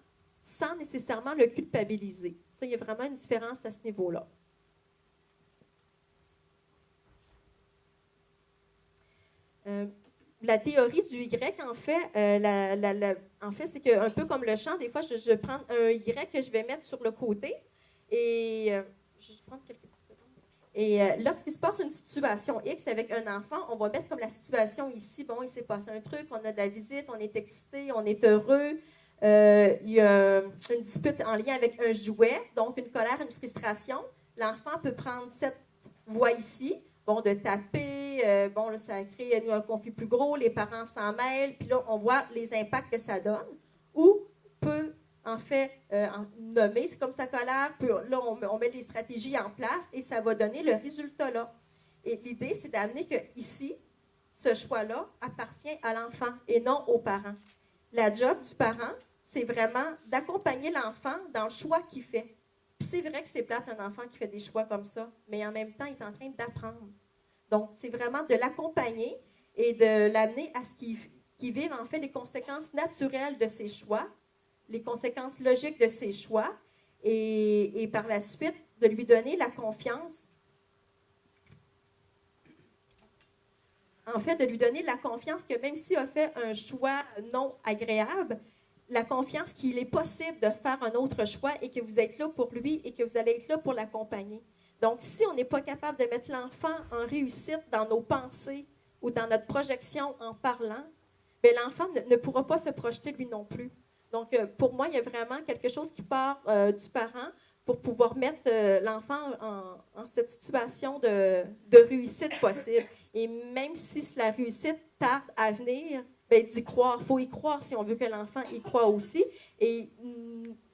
sans nécessairement le culpabiliser. Ça, il y a vraiment une différence à ce niveau-là. La théorie du Y, en fait, en fait, c'est qu'un peu comme le champ, des fois, je prends un Y que je vais mettre sur le côté et je vais prendre quelques petites secondes. Et lorsqu'il se passe une situation X avec un enfant, on va mettre comme la situation ici. Bon, il s'est passé un truc, on a de la visite, on est excité, on est heureux. Il y a une dispute en lien avec un jouet, donc une colère, une frustration. L'enfant peut prendre cette voie ici, bon, de taper, bon, là, ça crée un conflit plus gros, les parents s'en mêlent, puis là, on voit les impacts que ça donne. Ou peut, en fait, nommer, c'est comme sa colère, puis là, on met les stratégies en place et ça va donner le résultat là. Et l'idée, c'est d'amener que ici, ce choix-là appartient à l'enfant et non aux parents. La job du parent, c'est vraiment d'accompagner l'enfant dans le choix qu'il fait. Puis Puis c'est vrai que c'est plate un enfant qui fait des choix comme ça, mais en même temps, il est en train d'apprendre. Donc, c'est vraiment de l'accompagner et de l'amener à ce qu'il vive en fait les conséquences naturelles de ses choix, les conséquences logiques de ses choix, et par la suite, de lui donner la confiance. En fait, de lui donner la confiance que même s'il a fait un choix non agréable, la confiance qu'il est possible de faire un autre choix et que vous êtes là pour lui et que vous allez être là pour l'accompagner. Donc, si on n'est pas capable de mettre l'enfant en réussite dans nos pensées ou dans notre projection en parlant, bien, l'enfant ne pourra pas se projeter lui non plus. Donc, pour moi, il y a vraiment quelque chose qui part du parent pour pouvoir mettre l'enfant en cette situation de réussite possible. Et même si la réussite tarde à venir, bien, d'y croire. Il faut y croire si on veut que l'enfant y croie aussi. Et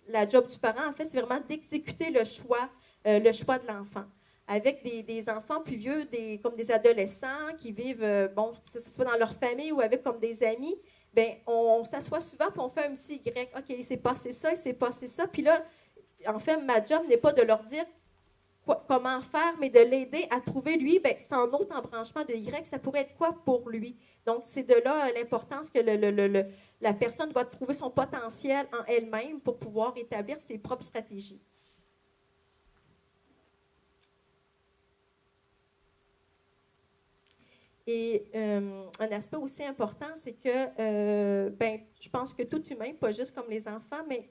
la job du parent, en fait, c'est vraiment d'exécuter le choix de l'enfant. Avec des enfants plus vieux, comme des adolescents qui vivent, que ce soit dans leur famille ou avec comme des amis, bien, on s'assoit souvent et on fait un petit Y. OK, il s'est passé ça, il s'est passé ça. Puis là, en fait, ma job n'est pas de leur dire comment faire, mais de l'aider à trouver, lui, bien, son autre embranchement de Y, ça pourrait être quoi pour lui? Donc, c'est de là l'importance que la personne doit trouver son potentiel en elle-même pour pouvoir établir ses propres stratégies. Et un aspect aussi important, c'est que je pense que tout humain, pas juste comme les enfants, mais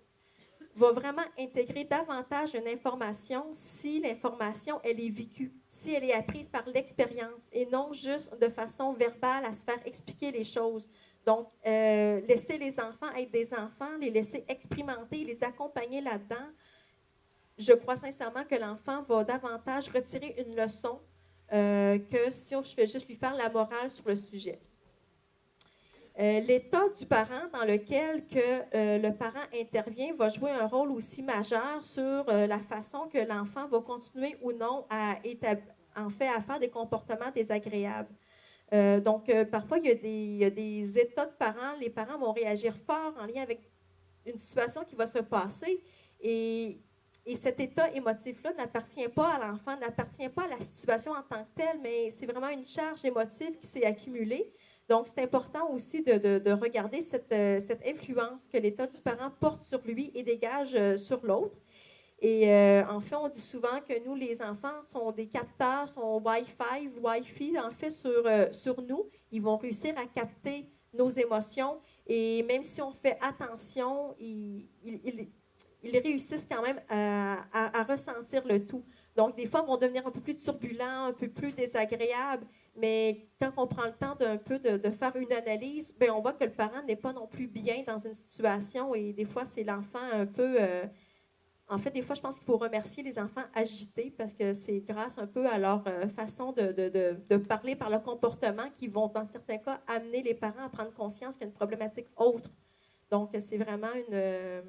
va vraiment intégrer davantage une information si l'information, elle est vécue, si elle est apprise par l'expérience et non juste de façon verbale à se faire expliquer les choses. Donc, laisser les enfants être des enfants, les laisser expérimenter, les accompagner là-dedans, je crois sincèrement que l'enfant va davantage retirer une leçon que si je fais juste lui faire la morale sur le sujet. L'état du parent dans lequel le parent intervient va jouer un rôle aussi majeur sur la façon que l'enfant va continuer ou non à faire des comportements désagréables. Donc, parfois, il y a des états de parents. Les parents vont réagir fort en lien avec une situation qui va se passer et cet état émotif-là n'appartient pas à l'enfant, n'appartient pas à la situation en tant que telle, mais c'est vraiment une charge émotive qui s'est accumulée. Donc, c'est important aussi de regarder cette influence que l'état du parent porte sur lui et dégage sur l'autre. Et en fait, on dit souvent que nous, les enfants, sont des capteurs, sont Wi-Fi, en fait, sur nous. Ils vont réussir à capter nos émotions. Et même si on fait attention, ils réussissent quand même à ressentir le tout. Donc, des fois, ils vont devenir un peu plus turbulents, un peu plus désagréables, mais quand on prend le temps de faire une analyse, bien, on voit que le parent n'est pas non plus bien dans une situation et des fois, c'est l'enfant un peu... en fait, des fois, je pense qu'il faut remercier les enfants agités parce que c'est grâce un peu à leur façon de parler par leur comportement qui vont, dans certains cas, amener les parents à prendre conscience qu'il y a une problématique autre. Donc, c'est vraiment une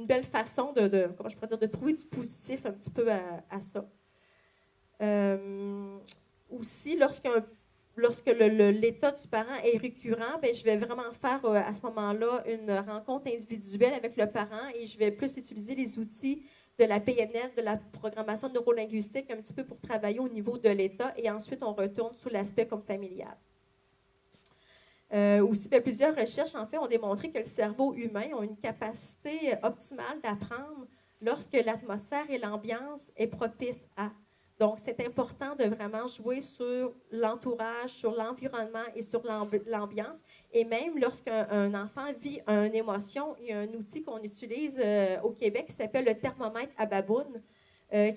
belle façon comment je pourrais dire, de trouver du positif un petit peu à ça. Aussi, lorsque l'état du parent est récurrent, bien, je vais vraiment faire à ce moment-là une rencontre individuelle avec le parent et je vais plus utiliser les outils de la PNL, de la programmation neurolinguistique, un petit peu pour travailler au niveau de l'état et ensuite on retourne sous l'aspect comme familial. Aussi, bien, plusieurs recherches, en fait, ont démontré que le cerveau humain a une capacité optimale d'apprendre lorsque l'atmosphère et l'ambiance est propice à. Donc, c'est important de vraiment jouer sur l'entourage, sur l'environnement et sur l'ambiance. Et même lorsqu'un enfant vit une émotion, il y a un outil qu'on utilise au Québec qui s'appelle le thermomètre à baboune,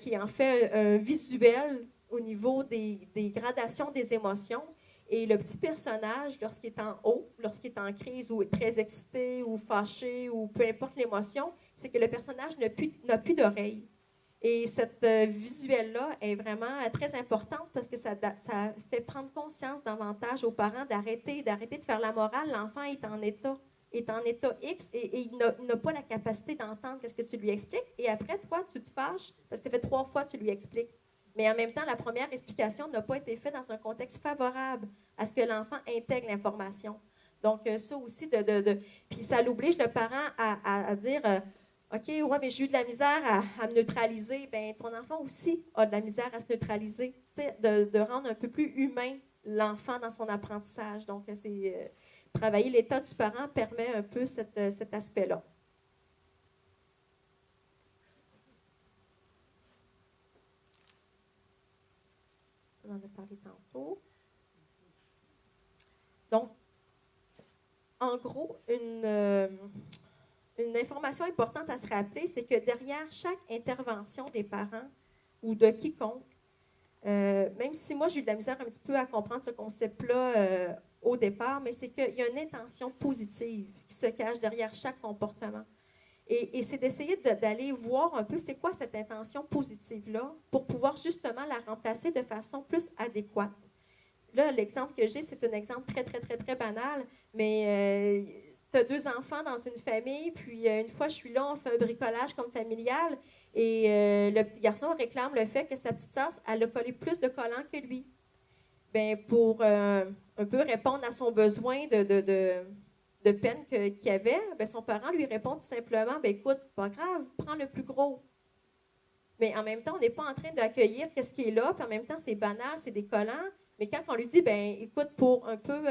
qui est en fait un visuel au niveau des gradations des émotions. Et le petit personnage, lorsqu'il est en haut, lorsqu'il est en crise ou est très excité ou fâché ou peu importe l'émotion, c'est que le personnage n'a plus d'oreilles. Et cette visuelle-là est vraiment très importante parce que ça fait prendre conscience davantage aux parents d'arrêter de faire la morale. L'enfant est en état X et il n'a pas la capacité d'entendre ce que tu lui expliques. Et après, toi, tu te fâches parce que ça fait 3 fois que tu lui expliques. Mais en même temps, la première explication n'a pas été faite dans un contexte favorable à ce que l'enfant intègre l'information. Donc, ça aussi, puis ça l'oblige le parent à dire OK, ouais, mais j'ai eu de la misère à me neutraliser. Bien, ton enfant aussi a de la misère à se neutraliser. Tu sais, de rendre un peu plus humain l'enfant dans son apprentissage. Donc, c'est travailler l'état du parent permet un peu cet aspect-là. Ça, on en a parlé tantôt. Donc, en gros, une information importante à se rappeler, c'est que derrière chaque intervention des parents ou de quiconque, même si moi j'ai eu de la misère un petit peu à comprendre ce concept-là au départ, mais c'est qu'il y a une intention positive qui se cache derrière chaque comportement. Et c'est d'essayer d'aller voir un peu c'est quoi cette intention positive-là pour pouvoir justement la remplacer de façon plus adéquate. Là, l'exemple que j'ai, c'est un exemple très, très, très, très banal, mais tu as 2 enfants dans une famille, puis une fois je suis là, on fait un bricolage comme familial, et le petit garçon réclame le fait que sa petite sœur, elle a collé plus de collants que lui. Bien, pour un peu répondre à son besoin de peine qu'il avait, bien, son parent lui répond tout simplement, bien, écoute, pas grave, prends le plus gros. Mais en même temps, on n'est pas en train d'accueillir ce qui est là, puis en même temps, c'est banal, c'est des collants. Mais quand on lui dit, ben, écoute, pour un peu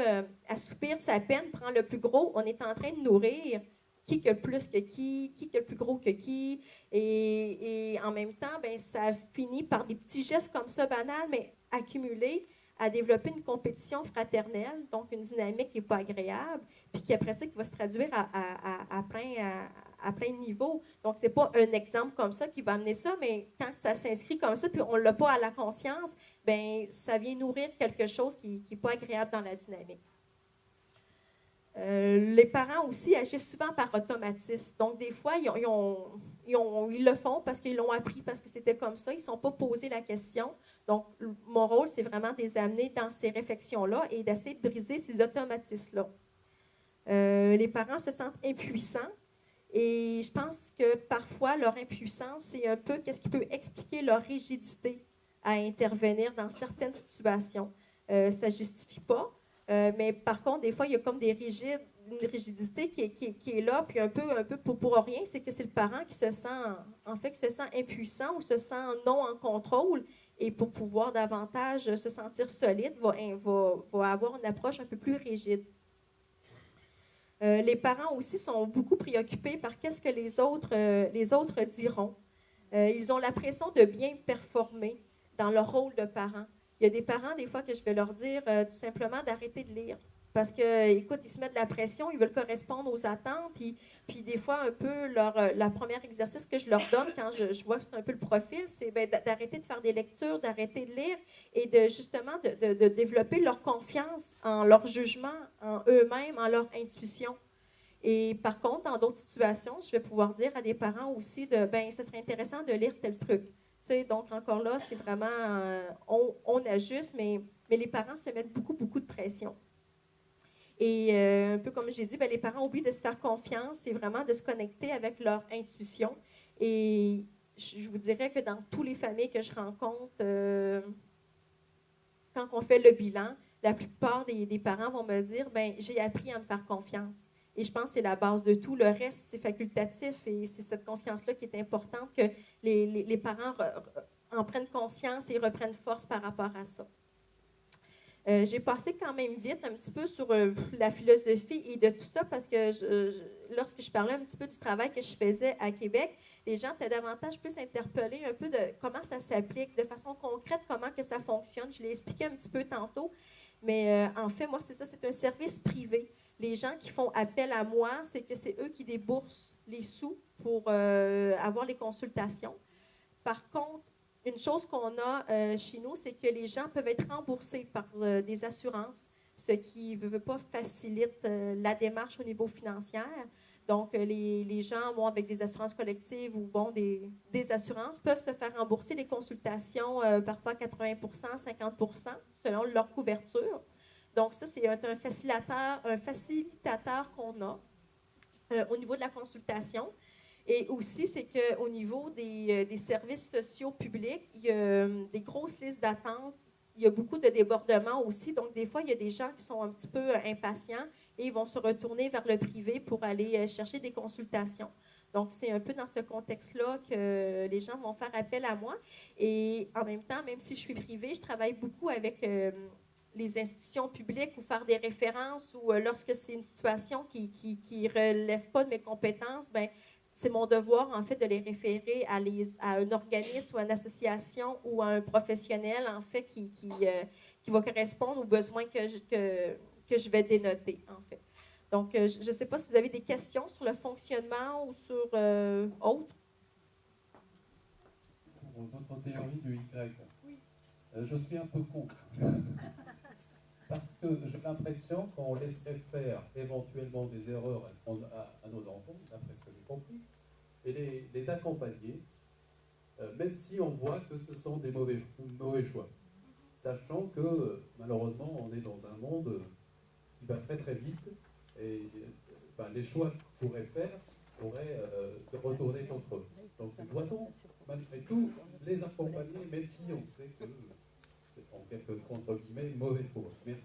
assoupir sa peine, prends le plus gros, on est en train de nourrir qui que plus que qui que le plus gros que qui. Et en même temps, ben, ça finit par des petits gestes comme ça, banals, mais accumulés, à développer une compétition fraternelle, donc une dynamique qui n'est pas agréable, puis qui après ça, qui va se traduire à plein de niveaux. Donc, ce n'est pas un exemple comme ça qui va amener ça, mais quand ça s'inscrit comme ça, puis on ne l'a pas à la conscience, bien, ça vient nourrir quelque chose qui n'est pas agréable dans la dynamique. Les parents aussi agissent souvent par automatisme. Donc, des fois, ils le font parce qu'ils l'ont appris, parce que c'était comme ça. Ils ne sont pas posés la question. Donc, mon rôle, c'est vraiment de les amener dans ces réflexions-là et d'essayer de briser ces automatismes-là. Les parents se sentent impuissants et je pense que parfois, leur impuissance, c'est un peu qu'est-ce qui peut expliquer leur rigidité à intervenir dans certaines situations. Ça ne justifie pas. Mais par contre, des fois, il y a comme une rigidité qui est là, puis un peu pour rien, c'est que c'est le parent qui se sent impuissant ou se sent non en contrôle, et pour pouvoir davantage se sentir solide, va avoir une approche un peu plus rigide. Les parents aussi sont beaucoup préoccupés par qu'est-ce que les autres diront. Ils ont l'impression de bien performer dans leur rôle de parent. Il y a des parents, des fois, que je vais leur dire tout simplement d'arrêter de lire. Parce que, écoute, ils se mettent de la pression, ils veulent correspondre aux attentes. Puis des fois, un peu, la première exercice que je leur donne quand je vois que c'est un peu le profil, c'est d'arrêter de faire des lectures, d'arrêter de lire et justement de développer leur confiance en leur jugement, en eux-mêmes, en leur intuition. Et par contre, dans d'autres situations, je vais pouvoir dire à des parents aussi ça serait intéressant de lire tel truc. Donc, encore là, c'est vraiment, on ajuste, mais les parents se mettent beaucoup, beaucoup de pression. Et un peu comme j'ai dit, les parents oublient de se faire confiance et vraiment de se connecter avec leur intuition. Et je vous dirais que dans toutes les familles que je rencontre, quand on fait le bilan, la plupart des parents vont me dire, j'ai appris à me faire confiance. Et je pense que c'est la base de tout. Le reste, c'est facultatif et c'est cette confiance-là qui est importante, que les parents en prennent conscience et reprennent force par rapport à ça. J'ai passé quand même vite un petit peu sur la philosophie et de tout ça parce que lorsque je parlais un petit peu du travail que je faisais à Québec, les gens étaient davantage plus interpellés un peu de comment ça s'applique, de façon concrète, comment que ça fonctionne. Je l'ai expliqué un petit peu tantôt, mais en fait, moi, c'est ça, c'est un service privé. Les gens qui font appel à moi, c'est que c'est eux qui déboursent les sous pour avoir les consultations. Par contre, une chose qu'on a chez nous, c'est que les gens peuvent être remboursés par des assurances, ce qui ne veut pas facilite la démarche au niveau financier. Donc, les gens vont avec des assurances collectives ou des assurances peuvent se faire rembourser les consultations parfois 80 50 selon leur couverture. Donc, ça, c'est un facilitateur qu'on a au niveau de la consultation. Et aussi, c'est qu'au niveau des services sociaux publics, il y a des grosses listes d'attente. Il y a beaucoup de débordements aussi. Donc, des fois, il y a des gens qui sont un petit peu impatients et ils vont se retourner vers le privé pour aller chercher des consultations. Donc, c'est un peu dans ce contexte-là que les gens vont faire appel à moi. Et en même temps, même si je suis privée, je travaille beaucoup avec les institutions publiques ou faire des références ou lorsque c'est une situation qui ne relève pas de mes compétences, ben, c'est mon devoir, en fait, de les référer à un organisme ou à une association ou à un professionnel, en fait, qui va correspondre aux besoins que je vais dénoter, en fait. Donc, je ne sais pas si vous avez des questions sur le fonctionnement ou sur autre. Pour votre théorie du Y, oui. Je suis un peu contre. Parce que j'ai l'impression qu'on laisserait faire éventuellement des erreurs à nos enfants, d'après ce que j'ai compris, et les accompagner, même si on voit que ce sont des mauvais choix. Sachant que, malheureusement, on est dans un monde qui va très très vite, et les choix qu'ils pourraient faire pourraient se retourner contre eux. Donc, doit-on, malgré tout, les accompagner, même si on sait que c'est en quelque sorte, entre guillemets, mauvais pour eux. Merci.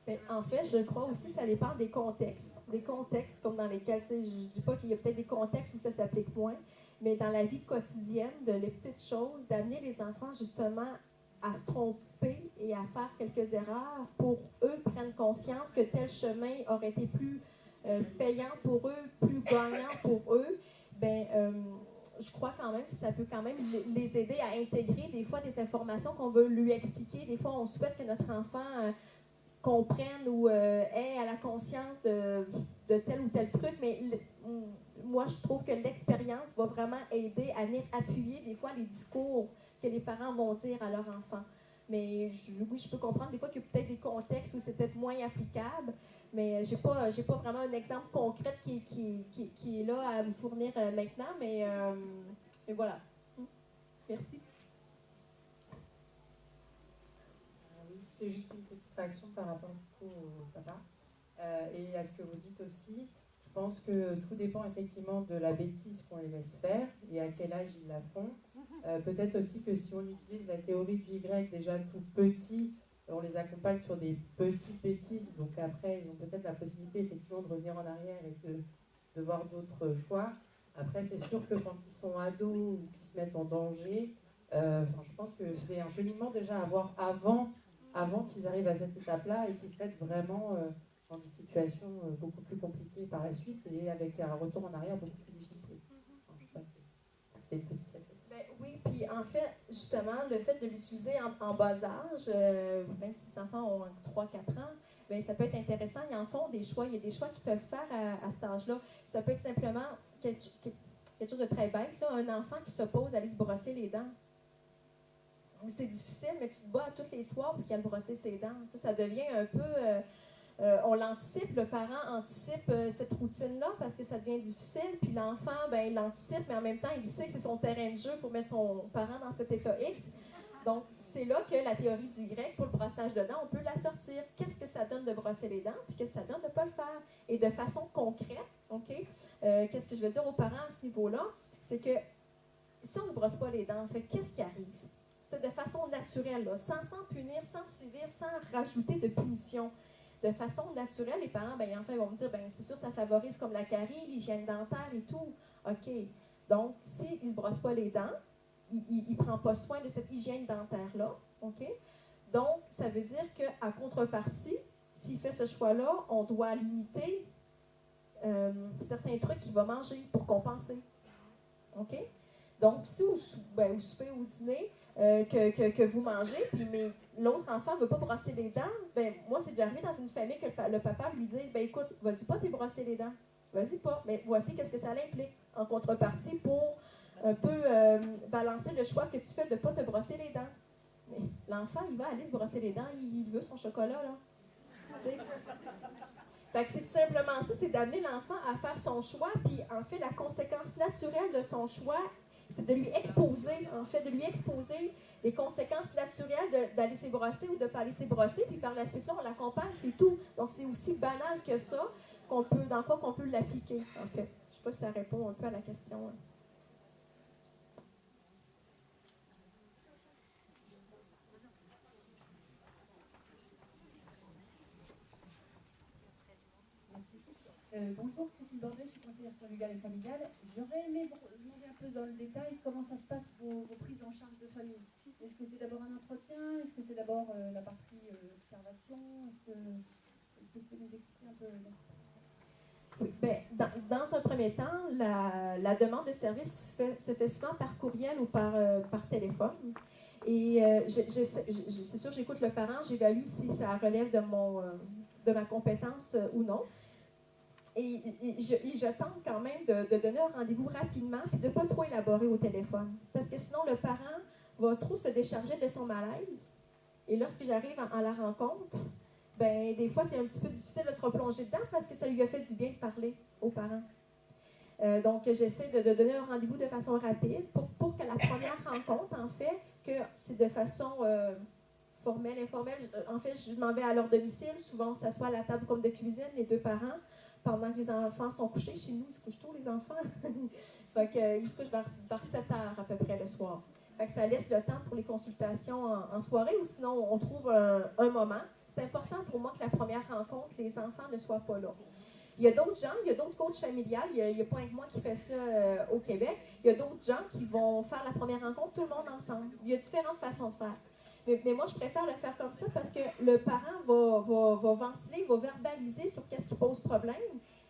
Mais en fait, je crois aussi que ça dépend des contextes. Des contextes comme dans lesquels, je ne dis pas qu'il y a peut-être des contextes où ça s'applique moins, mais dans la vie quotidienne, de les petites choses, d'amener les enfants justement à se tromper et à faire quelques erreurs pour eux prendre conscience que tel chemin aurait été plus payant pour eux, plus gagnant pour eux, je crois quand même que ça peut quand même les aider à intégrer des fois des informations qu'on veut lui expliquer. Des fois, on souhaite que notre enfant comprenne ou ait à la conscience de tel ou tel truc, mais moi, je trouve que l'expérience va vraiment aider à venir appuyer des fois les discours que les parents vont dire à leur enfant. Mais oui, je peux comprendre des fois qu'il y a peut-être des contextes où c'est peut-être moins applicable, mais j'ai pas vraiment un exemple concret qui est là à vous fournir maintenant, mais voilà. Merci. Oui, c'est juste une petite réaction par rapport au papa et à ce que vous dites aussi. Je pense que tout dépend effectivement de la bêtise qu'on les laisse faire et à quel âge ils la font. Peut-être aussi que si on utilise la théorie du Y déjà tout petit, on les accompagne sur des petites bêtises, donc après ils ont peut-être la possibilité effectivement de revenir en arrière et de voir d'autres choix. Après c'est sûr que quand ils sont ados ou qu'ils se mettent en danger, je pense que c'est un cheminement déjà à avoir avant qu'ils arrivent à cette étape-là et qu'ils se mettent vraiment dans des situations beaucoup plus compliquées par la suite et avec un retour en arrière beaucoup plus difficile. Je sais pas si c'était une petite réflexion. Oui, puis en fait, justement, le fait de l'utiliser en bas âge, même si les enfants ont 3-4 ans, bien, ça peut être intéressant. Ils en font des choix. Il y a des choix qu'ils peuvent faire à cet âge-là. Ça peut être simplement quelque chose de très bête, là, un enfant qui s'oppose à aller se brosser les dents. C'est difficile, mais tu te bats tous les soirs pour qu'il aille brosser ses dents. Tu sais, ça devient un peu... on l'anticipe, le parent anticipe cette routine-là parce que ça devient difficile. Puis l'enfant, il l'anticipe, mais en même temps, il sait que c'est son terrain de jeu pour mettre son parent dans cet état X. Donc, c'est là que la théorie du Y, pour le brossage de dents, on peut la sortir. Qu'est-ce que ça donne de brosser les dents, puis qu'est-ce que ça donne de ne pas le faire? Et de façon concrète, OK? Qu'est-ce que je veux dire aux parents à ce niveau-là? C'est que si on ne brosse pas les dents, en fait, qu'est-ce qui arrive? C'est de façon naturelle, là, sans punir, sans sévir, sans rajouter de punition. De façon naturelle, les parents, enfin, ils vont me dire, c'est sûr, ça favorise comme la carie, l'hygiène dentaire et tout. OK. Donc, s'il ne se brosse pas les dents, il ne prend pas soin de cette hygiène dentaire-là. OK? Donc, ça veut dire qu'à contrepartie, s'il fait ce choix-là, on doit limiter certains trucs qu'il va manger pour compenser. OK? Donc, si au souper ou au dîner, que vous mangez, puis l'autre enfant ne veut pas brosser les dents, moi, c'est déjà arrivé dans une famille que le papa lui dise, écoute, vas-y pas t'es brosser les dents. Vas-y pas. Mais voici qu'est-ce que ça implique en contrepartie pour un peu balancer le choix que tu fais de ne pas te brosser les dents. Mais l'enfant, il va aller se brosser les dents, il veut son chocolat, là. T'sais? Fait que c'est tout simplement ça, c'est d'amener l'enfant à faire son choix, puis en fait, la conséquence naturelle de son choix, c'est de lui exposer, les conséquences naturelles d'aller s'ébrosser ou de ne pas aller s'ébrosser, puis par la suite, là, on l'accompagne, c'est tout. Donc, c'est aussi banal que ça, dans quoi qu'on peut l'appliquer, en fait. Je ne sais pas si ça répond un peu à la question. Hein. Bonjour, Christine Bordet, je suis conseillère conjugale et familiale. J'aurais aimé demander un peu dans le détail comment ça se passe vos prises en charge de famille. Est-ce que c'est d'abord un entretien? Est-ce que c'est d'abord la partie observation? Est-ce que vous pouvez nous expliquer un peu? Oui, ben, dans un premier temps, la demande de service se fait souvent par courriel ou par téléphone. Et c'est sûr, j'écoute le parent, j'évalue si ça relève de ma compétence ou non. Et je tente quand même de donner un rendez-vous rapidement et de ne pas trop élaborer au téléphone. Parce que sinon, le parent va trop se décharger de son malaise. Et lorsque j'arrive en la rencontre, ben, des fois, c'est un petit peu difficile de se replonger dedans parce que ça lui a fait du bien de parler aux parents. Donc, j'essaie de donner un rendez-vous de façon rapide pour que la première rencontre, en fait, que c'est de façon formelle, informelle. En fait, je m'en vais à leur domicile. Souvent, on s'assoit à la table comme de cuisine, les deux parents, pendant que les enfants sont couchés. Chez nous, ils se couchent tôt, les enfants. Fait ils se couchent vers 7 heures à peu près le soir. Fait que ça laisse le temps pour les consultations en soirée ou sinon, on trouve un moment. C'est important pour moi que la première rencontre, les enfants ne soient pas là. Il y a d'autres gens, il y a d'autres coachs familiales, il n'y a pas que moi qui fais ça au Québec. Il y a d'autres gens qui vont faire la première rencontre, tout le monde ensemble. Il y a différentes façons de faire. Mais moi, je préfère le faire comme ça parce que le parent va ventiler, va verbaliser sur qu'est-ce qui pose problème.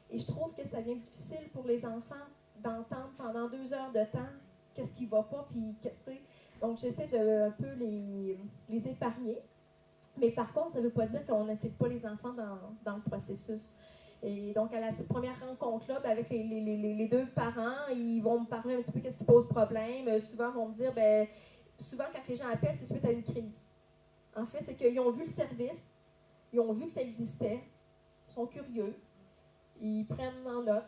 Et je trouve que ça devient difficile pour les enfants d'entendre pendant 2 heures de temps qu'est-ce qui ne va pas. Puis, donc, j'essaie de un peu les épargner. Mais par contre, ça ne veut pas dire qu'on n'implique pas les enfants dans le processus. Et donc, à cette première rencontre-là, ben, avec les deux parents, ils vont me parler un petit peu qu'est-ce qui pose problème. Souvent, ils vont me dire, ben, souvent, quand les gens appellent, c'est suite à une crise. En fait, c'est qu'ils ont vu le service, ils ont vu que ça existait, ils sont curieux, ils prennent en note,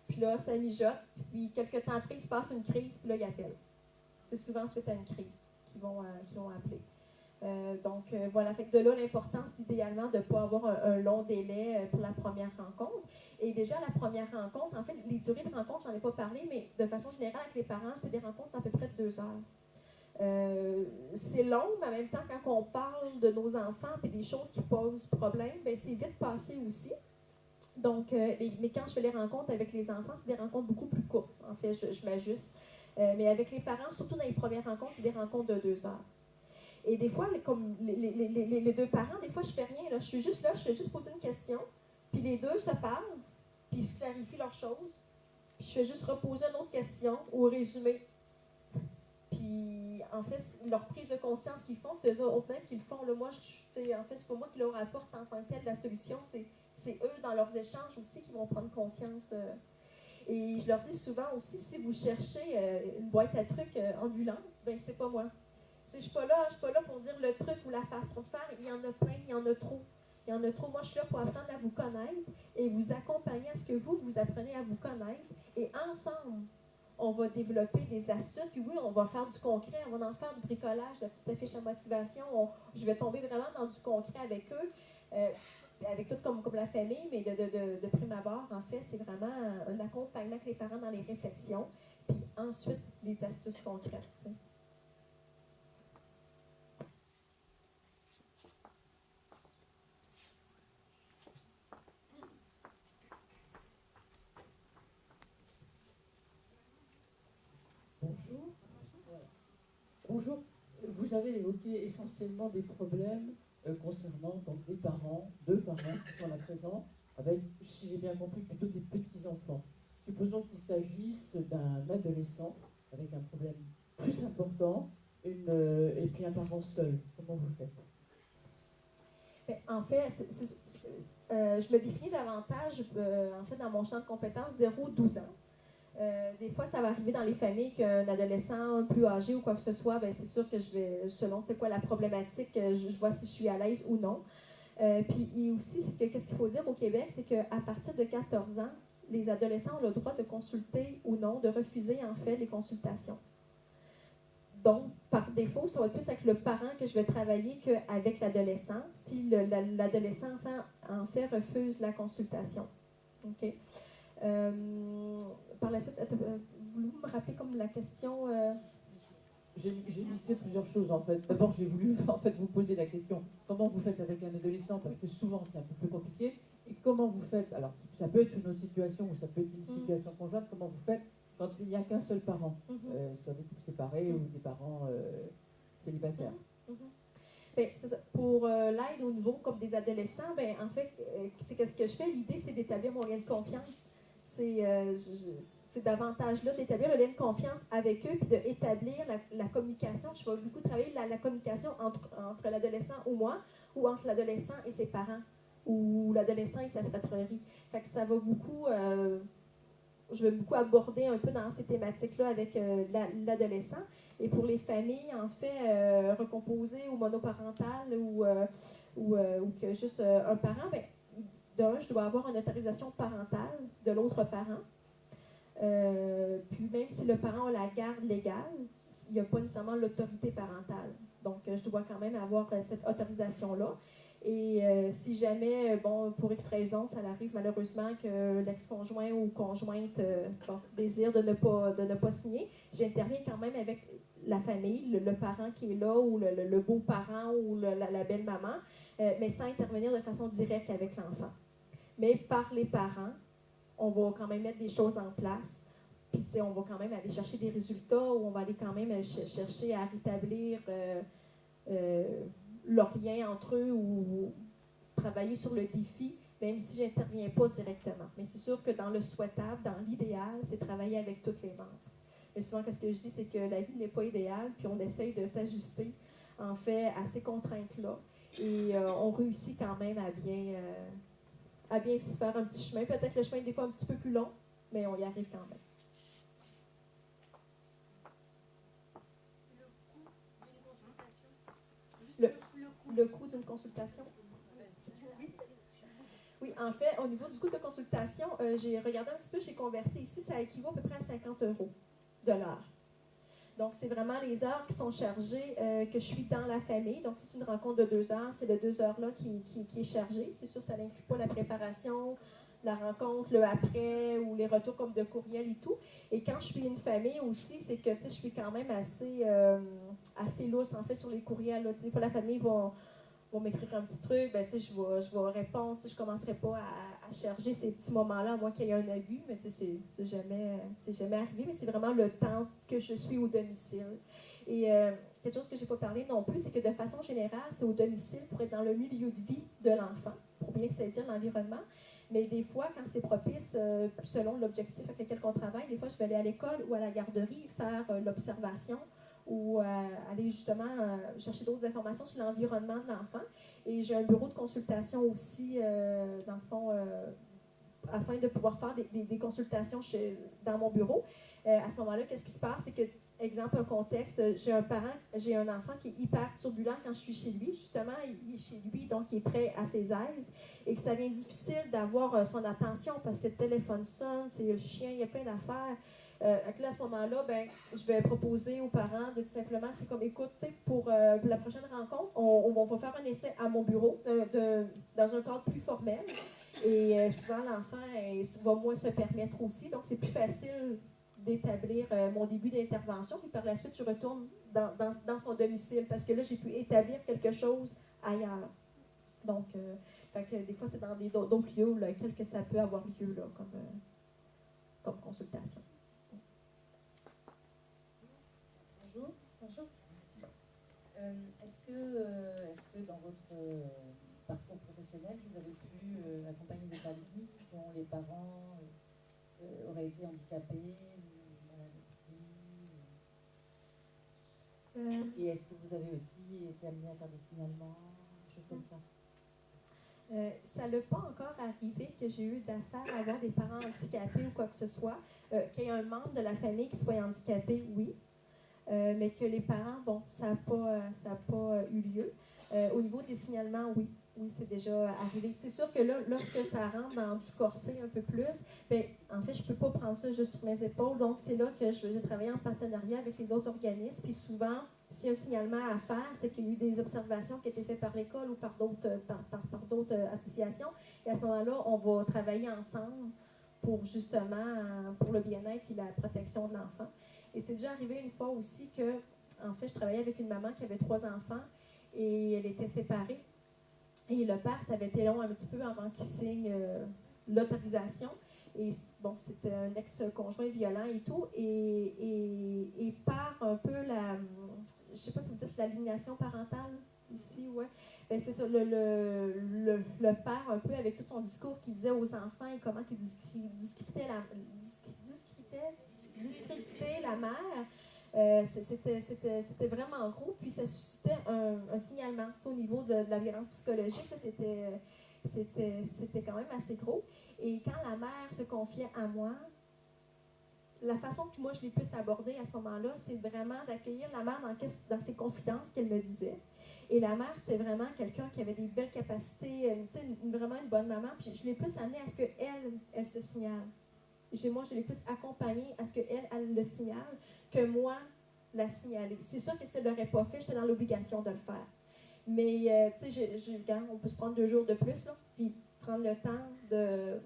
puis là, ça mijote, puis quelques temps après, il se passe une crise, puis là, ils appellent. C'est souvent suite à une crise qu'ils vont appeler. Donc, voilà, fait que de là, l'importance, idéalement, de ne pas avoir un long délai pour la première rencontre. Et déjà, la première rencontre, en fait, les durées de rencontre, j'en ai pas parlé, mais de façon générale, avec les parents, c'est des rencontres d'à peu près de 2 heures. C'est long, mais en même temps, quand on parle de nos enfants et des choses qui posent problème, ben, c'est vite passé aussi. Donc, mais quand je fais les rencontres avec les enfants, c'est des rencontres beaucoup plus courtes. En fait, je m'ajuste. Mais avec les parents, surtout dans les premières rencontres, c'est des rencontres de 2 heures. Et des fois, comme les deux parents, des fois, je fais rien. Là. Je suis juste là, je fais juste poser une question, puis les deux se parlent, puis ils se clarifient leurs choses, puis je fais juste reposer une autre question ou résumer. Puis, en fait, leur prise de conscience qu'ils font, c'est eux autres mêmes qui le font. Là, moi, en fait, c'est pas moi qui leur apporte en tant que tel la solution, c'est eux, dans leurs échanges aussi, qui vont prendre conscience. Et je leur dis souvent aussi, si vous cherchez une boîte à trucs ambulante, ben c'est pas moi. Je ne suis pas là pour dire le truc ou la façon de faire. Il y en a plein, il y en a trop. Il y en a trop. Moi, je suis là pour apprendre à vous connaître et vous accompagner à ce que vous apprenez à vous connaître. Et ensemble, on va développer des astuces. Puis oui, on va faire du concret. On va en faire du bricolage, de petites affiches à motivation. Je vais tomber vraiment dans du concret avec eux, avec tout comme la famille, mais de prime abord, en fait, c'est vraiment un accompagnement avec les parents dans les réflexions. Puis ensuite, les astuces concrètes. Bonjour. Bonjour. Vous avez évoqué essentiellement des problèmes concernant donc, les parents, 2 parents qui sont là présents, avec, si j'ai bien compris, plutôt des petits-enfants. Supposons qu'il s'agisse d'un adolescent avec un problème plus important et puis un parent seul. Comment vous faites? En fait, je me définis davantage en fait, dans mon champ de compétences 0-12 ans. Des fois, ça va arriver dans les familles qu'un adolescent plus âgé ou quoi que ce soit, ben, c'est sûr que je vais, selon c'est quoi la problématique, je vois si je suis à l'aise ou non. Puis et aussi, c'est que qu'est-ce qu'il faut dire au Québec, c'est qu'à partir de 14 ans, les adolescents ont le droit de consulter ou non, de refuser en fait les consultations. Donc, par défaut, ça va être plus avec le parent que je vais travailler qu'avec l'adolescent, si l'adolescent en fait refuse la consultation. OK? Par la suite, voulez-vous me rappeler comme la question J'ai lissé plusieurs choses en fait. D'abord, j'ai voulu en fait vous poser la question comment vous faites avec un adolescent parce que souvent c'est un peu plus compliqué. Et comment vous faites? Alors, ça peut être une autre situation ou ça peut être une situation conjointe. Comment vous faites quand il n'y a qu'un seul parent, soit des couples séparés ou des parents célibataires? Ben, c'est ça. Pour l'aide au niveau comme des adolescents, ben, en fait, c'est ce que je fais. L'idée, c'est d'établir mon lien de confiance. C'est davantage là d'établir le lien de confiance avec eux, puis d'établir la communication. Je vais beaucoup travailler la communication entre l'adolescent ou moi, ou entre l'adolescent et ses parents, ou l'adolescent et sa fratrie. Fait que ça va beaucoup... je vais beaucoup aborder un peu dans ces thématiques-là avec l'adolescent. Et pour les familles, en fait, recomposées ou monoparentales ou que juste un parent, bien, d'un, je dois avoir une autorisation parentale de l'autre parent. Puis même si le parent a la garde légale, il n'y a pas nécessairement l'autorité parentale. Donc, je dois quand même avoir cette autorisation-là. Et si jamais, bon, pour X raison, ça arrive malheureusement que l'ex-conjoint ou conjointe désire de ne pas signer, j'interviens quand même avec la famille, le parent qui est là, ou le beau-parent ou la belle-maman, mais sans intervenir de façon directe avec l'enfant. Mais par les parents, on va quand même mettre des choses en place. Puis, tu sais, on va quand même aller chercher des résultats, ou on va aller quand même chercher à rétablir leur lien entre eux ou travailler sur le défi, même si je n'interviens pas directement. Mais c'est sûr que dans le souhaitable, dans l'idéal, c'est travailler avec tous les membres. Mais souvent, ce que je dis, c'est que la vie n'est pas idéale, puis on essaye de s'ajuster, en fait, à ces contraintes-là. Et on réussit quand même à bien se faire un petit chemin. Peut-être que le chemin est des fois un petit peu plus long, mais on y arrive quand même. Le coût d'une consultation? Oui, en fait, au niveau du coût de consultation, j'ai regardé un petit peu, j'ai converti ici, ça équivaut à peu près à 50 € de l'heure. Donc, c'est vraiment les heures qui sont chargées, que je suis dans la famille. Donc, c'est une rencontre de 2 heures, c'est le 2 heures-là qui est chargé. C'est sûr, ça n'inclut pas la préparation, la rencontre, le après ou les retours comme de courriel et tout. Et quand je suis une famille aussi, c'est que je suis quand même assez lousse en fait sur les courriels. Là. Des fois, la famille va m'écrire un petit truc, ben, je vais répondre. Je ne commencerai pas à charger ces petits moments-là, à moins qu'il y ait un abus, mais c'est jamais arrivé. Mais c'est vraiment le temps que je suis au domicile. Et quelque chose que je n'ai pas parlé non plus, c'est que de façon générale, c'est au domicile pour être dans le milieu de vie de l'enfant, pour bien saisir l'environnement. Mais des fois, quand c'est propice, selon l'objectif avec lequel on travaille, des fois, je vais aller à l'école ou à la garderie faire l'observation ou aller justement chercher d'autres informations sur l'environnement de l'enfant. Et j'ai un bureau de consultation aussi, dans le fond, afin de pouvoir faire des consultations dans mon bureau. À ce moment-là, qu'est-ce qui se passe? C'est que, exemple, un contexte, j'ai un enfant qui est hyper turbulent quand je suis chez lui. Justement, il est chez lui, donc il est très à ses aises. Et que ça devient difficile d'avoir son attention parce que le téléphone sonne, c'est le chien, il y a plein d'affaires. Là, à ce moment-là, ben, je vais proposer aux parents de tout simplement, c'est comme, écoute, pour la prochaine rencontre, on va faire un essai à mon bureau, dans un cadre plus formel. Et souvent, l'enfant va moins se permettre aussi. Donc, c'est plus facile d'établir mon début d'intervention. Puis par la suite, je retourne dans son domicile parce que là, j'ai pu établir quelque chose ailleurs. Donc, fait que des fois, c'est dans d'autres lieux lesquels que ça peut avoir lieu là, comme consultation. Bonjour. Est-ce que dans votre parcours professionnel, vous avez pu accompagner des familles dont les parents auraient été handicapés, malades de psy? Et est-ce que vous avez aussi été amené à faire des signalements, des choses comme ça? Ça n'a pas encore arrivé que j'ai eu d'affaires à avoir des parents handicapés ou quoi que ce soit. Qu'il y ait un membre de la famille qui soit handicapé, oui. Mais que les parents, bon, ça n'a pas eu lieu. Au niveau des signalements, oui. Oui, c'est déjà arrivé. C'est sûr que là, lorsque ça rentre dans du corset un peu plus, bien, en fait, je ne peux pas prendre ça juste sur mes épaules. Donc, c'est là que j'ai travaillé en partenariat avec les autres organismes. Puis souvent, s'il y a un signalement à faire, c'est qu'il y a eu des observations qui ont été faites par l'école ou par d'autres associations. Et à ce moment-là, on va travailler ensemble pour justement, pour le bien-être et la protection de l'enfant. Et c'est déjà arrivé une fois aussi que, en fait, je travaillais avec une maman qui avait 3 enfants et elle était séparée. Et le père, ça avait été long un petit peu avant qu'il signe l'autorisation. Et bon, c'était un ex-conjoint violent et tout. Et par un peu la, je sais pas si vous dites l'aliénation parentale ici, ouais. Ben, c'est ça, le père, un peu avec tout son discours qu'il disait aux enfants et comment il discréditait la mère. C'était vraiment gros, puis ça suscitait un signalement au niveau de la violence psychologique. C'était quand même assez gros. Et quand la mère se confiait à moi, la façon que moi je l'ai plus abordée à ce moment-là, c'est vraiment d'accueillir la mère dans ses confidences qu'elle me disait. Et la mère, c'était vraiment quelqu'un qui avait des belles capacités, vraiment une bonne maman. Puis je l'ai plus amenée à ce qu'elle se signale. Moi, je l'ai plus accompagnée à ce qu'elle le signale que moi la signaler. C'est sûr que si elle ne l'aurait pas fait, j'étais dans l'obligation de le faire. Mais, tu sais, on peut se prendre 2 jours de plus, là, puis prendre le temps de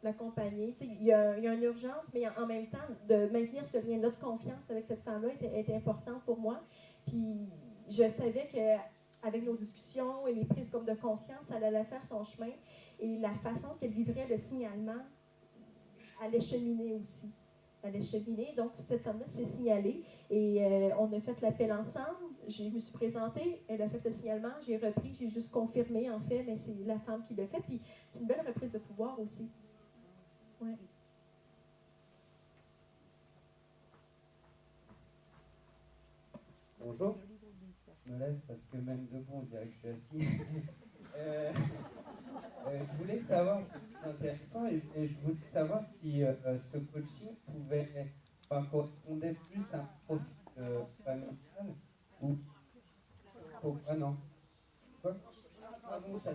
l'accompagner. Il y a une urgence, mais en même temps, de maintenir ce lien-là de confiance avec cette femme-là était important pour moi. Puis je savais qu'avec nos discussions et les prises comme de conscience, elle allait faire son chemin. Et la façon qu'elle vivrait le signalement allait cheminer aussi. Elle allait cheminer. Donc, cette femme-là s'est signalée. Et on a fait l'appel ensemble. Je me suis présentée. Elle a fait le signalement. J'ai repris. J'ai juste confirmé, en fait, mais c'est la femme qui l'a fait. Puis c'est une belle reprise de pouvoir aussi. Ouais. Bonjour. Je me lève parce que même debout, on dirait que je suis assis. Je voulais savoir, c'est intéressant, et je voulais savoir si ce coaching correspondait plus à un profil familial ou... Ah non. Quoi? Ah bon, ça...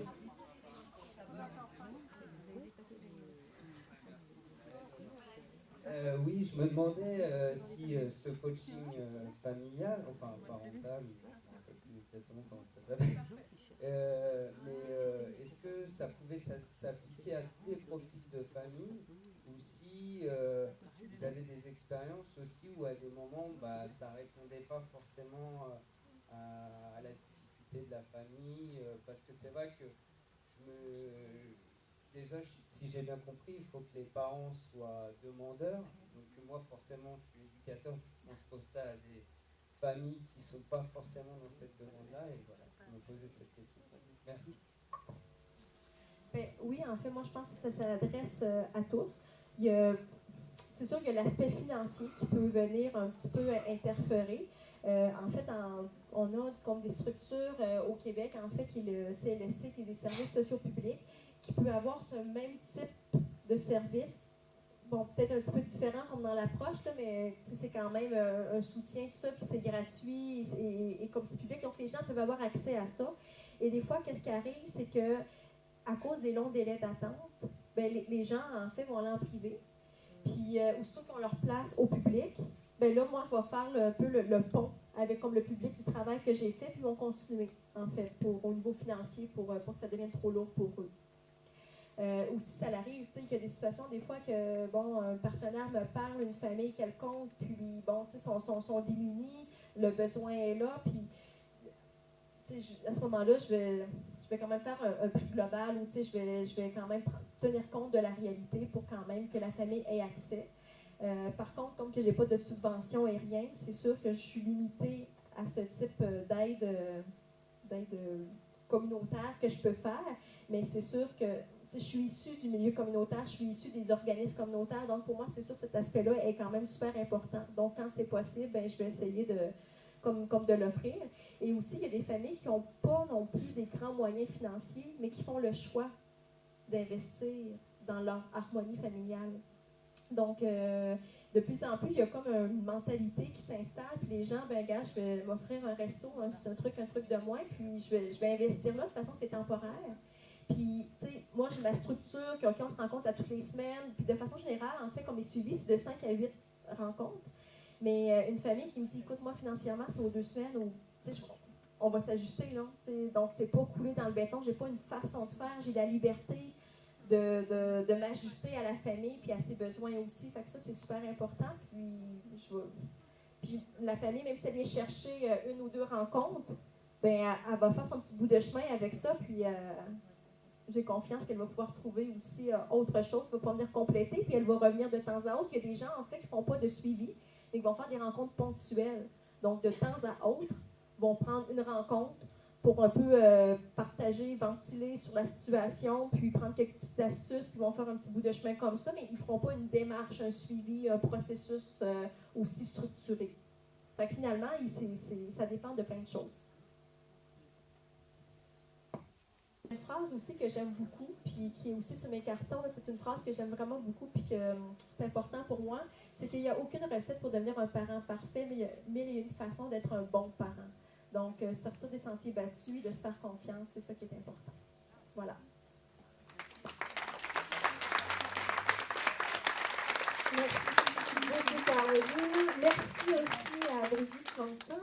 Oui, je me demandais si ce coaching familial, enfin parental, je ne sais pas plus exactement comment ça s'appelle, mais est-ce que ça pouvait s'appliquer à tous les profils de famille, ou si vous avez des expériences aussi où à des moments ça ne répondait pas forcément à la difficulté de la famille, parce que c'est vrai que déjà, si j'ai bien compris, il faut que les parents soient demandeurs. Donc moi, forcément, je suis éducateur, je pense ça à des familles qui ne sont pas forcément dans cette demande-là. Et voilà, je me posais cette question. Merci. Ben, oui, en fait, moi, je pense que ça s'adresse à tous. C'est sûr qu'il y a l'aspect financier qui peut venir un petit peu interférer. En fait, on a comme des structures au Québec, en fait, qui est le CLSC, qui est des services sociaux publics, qui peut avoir ce même type de service. Bon, peut-être un petit peu différent comme dans l'approche, là, mais c'est quand même un soutien, tout ça, puis c'est gratuit et comme c'est public, donc les gens peuvent avoir accès à ça. Et des fois, qu'est-ce qui arrive, c'est que à cause des longs délais d'attente, ben, les gens, en fait, vont aller en privé. Puis, aussitôt qu'on leur place au public, ben là, moi, je vais faire un peu le pont avec comme le public du travail que j'ai fait, puis ils vont continuer, en fait, au niveau financier, pour que ça devienne trop lourd pour eux. Aussi, ça arrive, tu sais, qu'il y a des situations, des fois, que, bon, un partenaire me parle d'une famille quelconque, puis, bon, tu sais, sont démunis, le besoin est là, puis, tu sais, à ce moment-là, je vais quand même faire un prix global où, tu sais, je vais quand même tenir compte de la réalité pour quand même que la famille ait accès. Par contre, comme que je n'ai pas de subvention et rien, c'est sûr que je suis limitée à ce type d'aide communautaire que je peux faire, mais c'est sûr que je suis issue du milieu communautaire, je suis issue des organismes communautaires, donc pour moi, c'est sûr que cet aspect-là est quand même super important. Donc, quand c'est possible, ben, je vais essayer de l'offrir. Et aussi, il y a des familles qui n'ont pas non plus des grands moyens financiers, mais qui font le choix d'investir dans leur harmonie familiale. Donc, de plus en plus, il y a comme une mentalité qui s'installe, puis les gens, ben gars, je vais m'offrir un resto, un truc de moins, puis je vais investir là, de toute façon, c'est temporaire. Puis, tu sais, moi, j'ai ma structure, on se rencontre à toutes les semaines, puis de façon générale, en fait, comme mes suivis, c'est de 5 à 8 rencontres. Mais une famille qui me dit, écoute, moi, financièrement, c'est aux 2 semaines, ou, tu sais, on va s'ajuster, là, tu sais, donc c'est pas coulé dans le béton, j'ai pas une façon de faire, j'ai la liberté de m'ajuster à la famille puis à ses besoins aussi. Fait que ça, c'est super important. Puis la famille, même si elle vient chercher 1 ou 2 rencontres, ben, elle va faire son petit bout de chemin avec ça, puis j'ai confiance qu'elle va pouvoir trouver aussi autre chose, qui va pouvoir venir compléter, puis elle va revenir de temps à autre. Il y a des gens, en fait, qui ne font pas de suivi, mais qui vont faire des rencontres ponctuelles. Donc, de temps à autre, vont prendre une rencontre pour un peu partager, ventiler sur la situation, puis prendre quelques petites astuces, puis vont faire un petit bout de chemin comme ça, mais ils ne feront pas une démarche, un suivi, un processus aussi structuré. Fait que finalement, ça dépend de plein de choses. Une phrase aussi que j'aime beaucoup, puis qui est aussi sur mes cartons, c'est une phrase que j'aime vraiment beaucoup, puis que c'est important pour moi, c'est qu'il n'y a aucune recette pour devenir un parent parfait, mais il y a une façon d'être un bon parent. Donc, sortir des sentiers battus, de se faire confiance, c'est ça qui est important. Voilà. Merci beaucoup, Caroline. Merci aussi à Brigitte Quentin.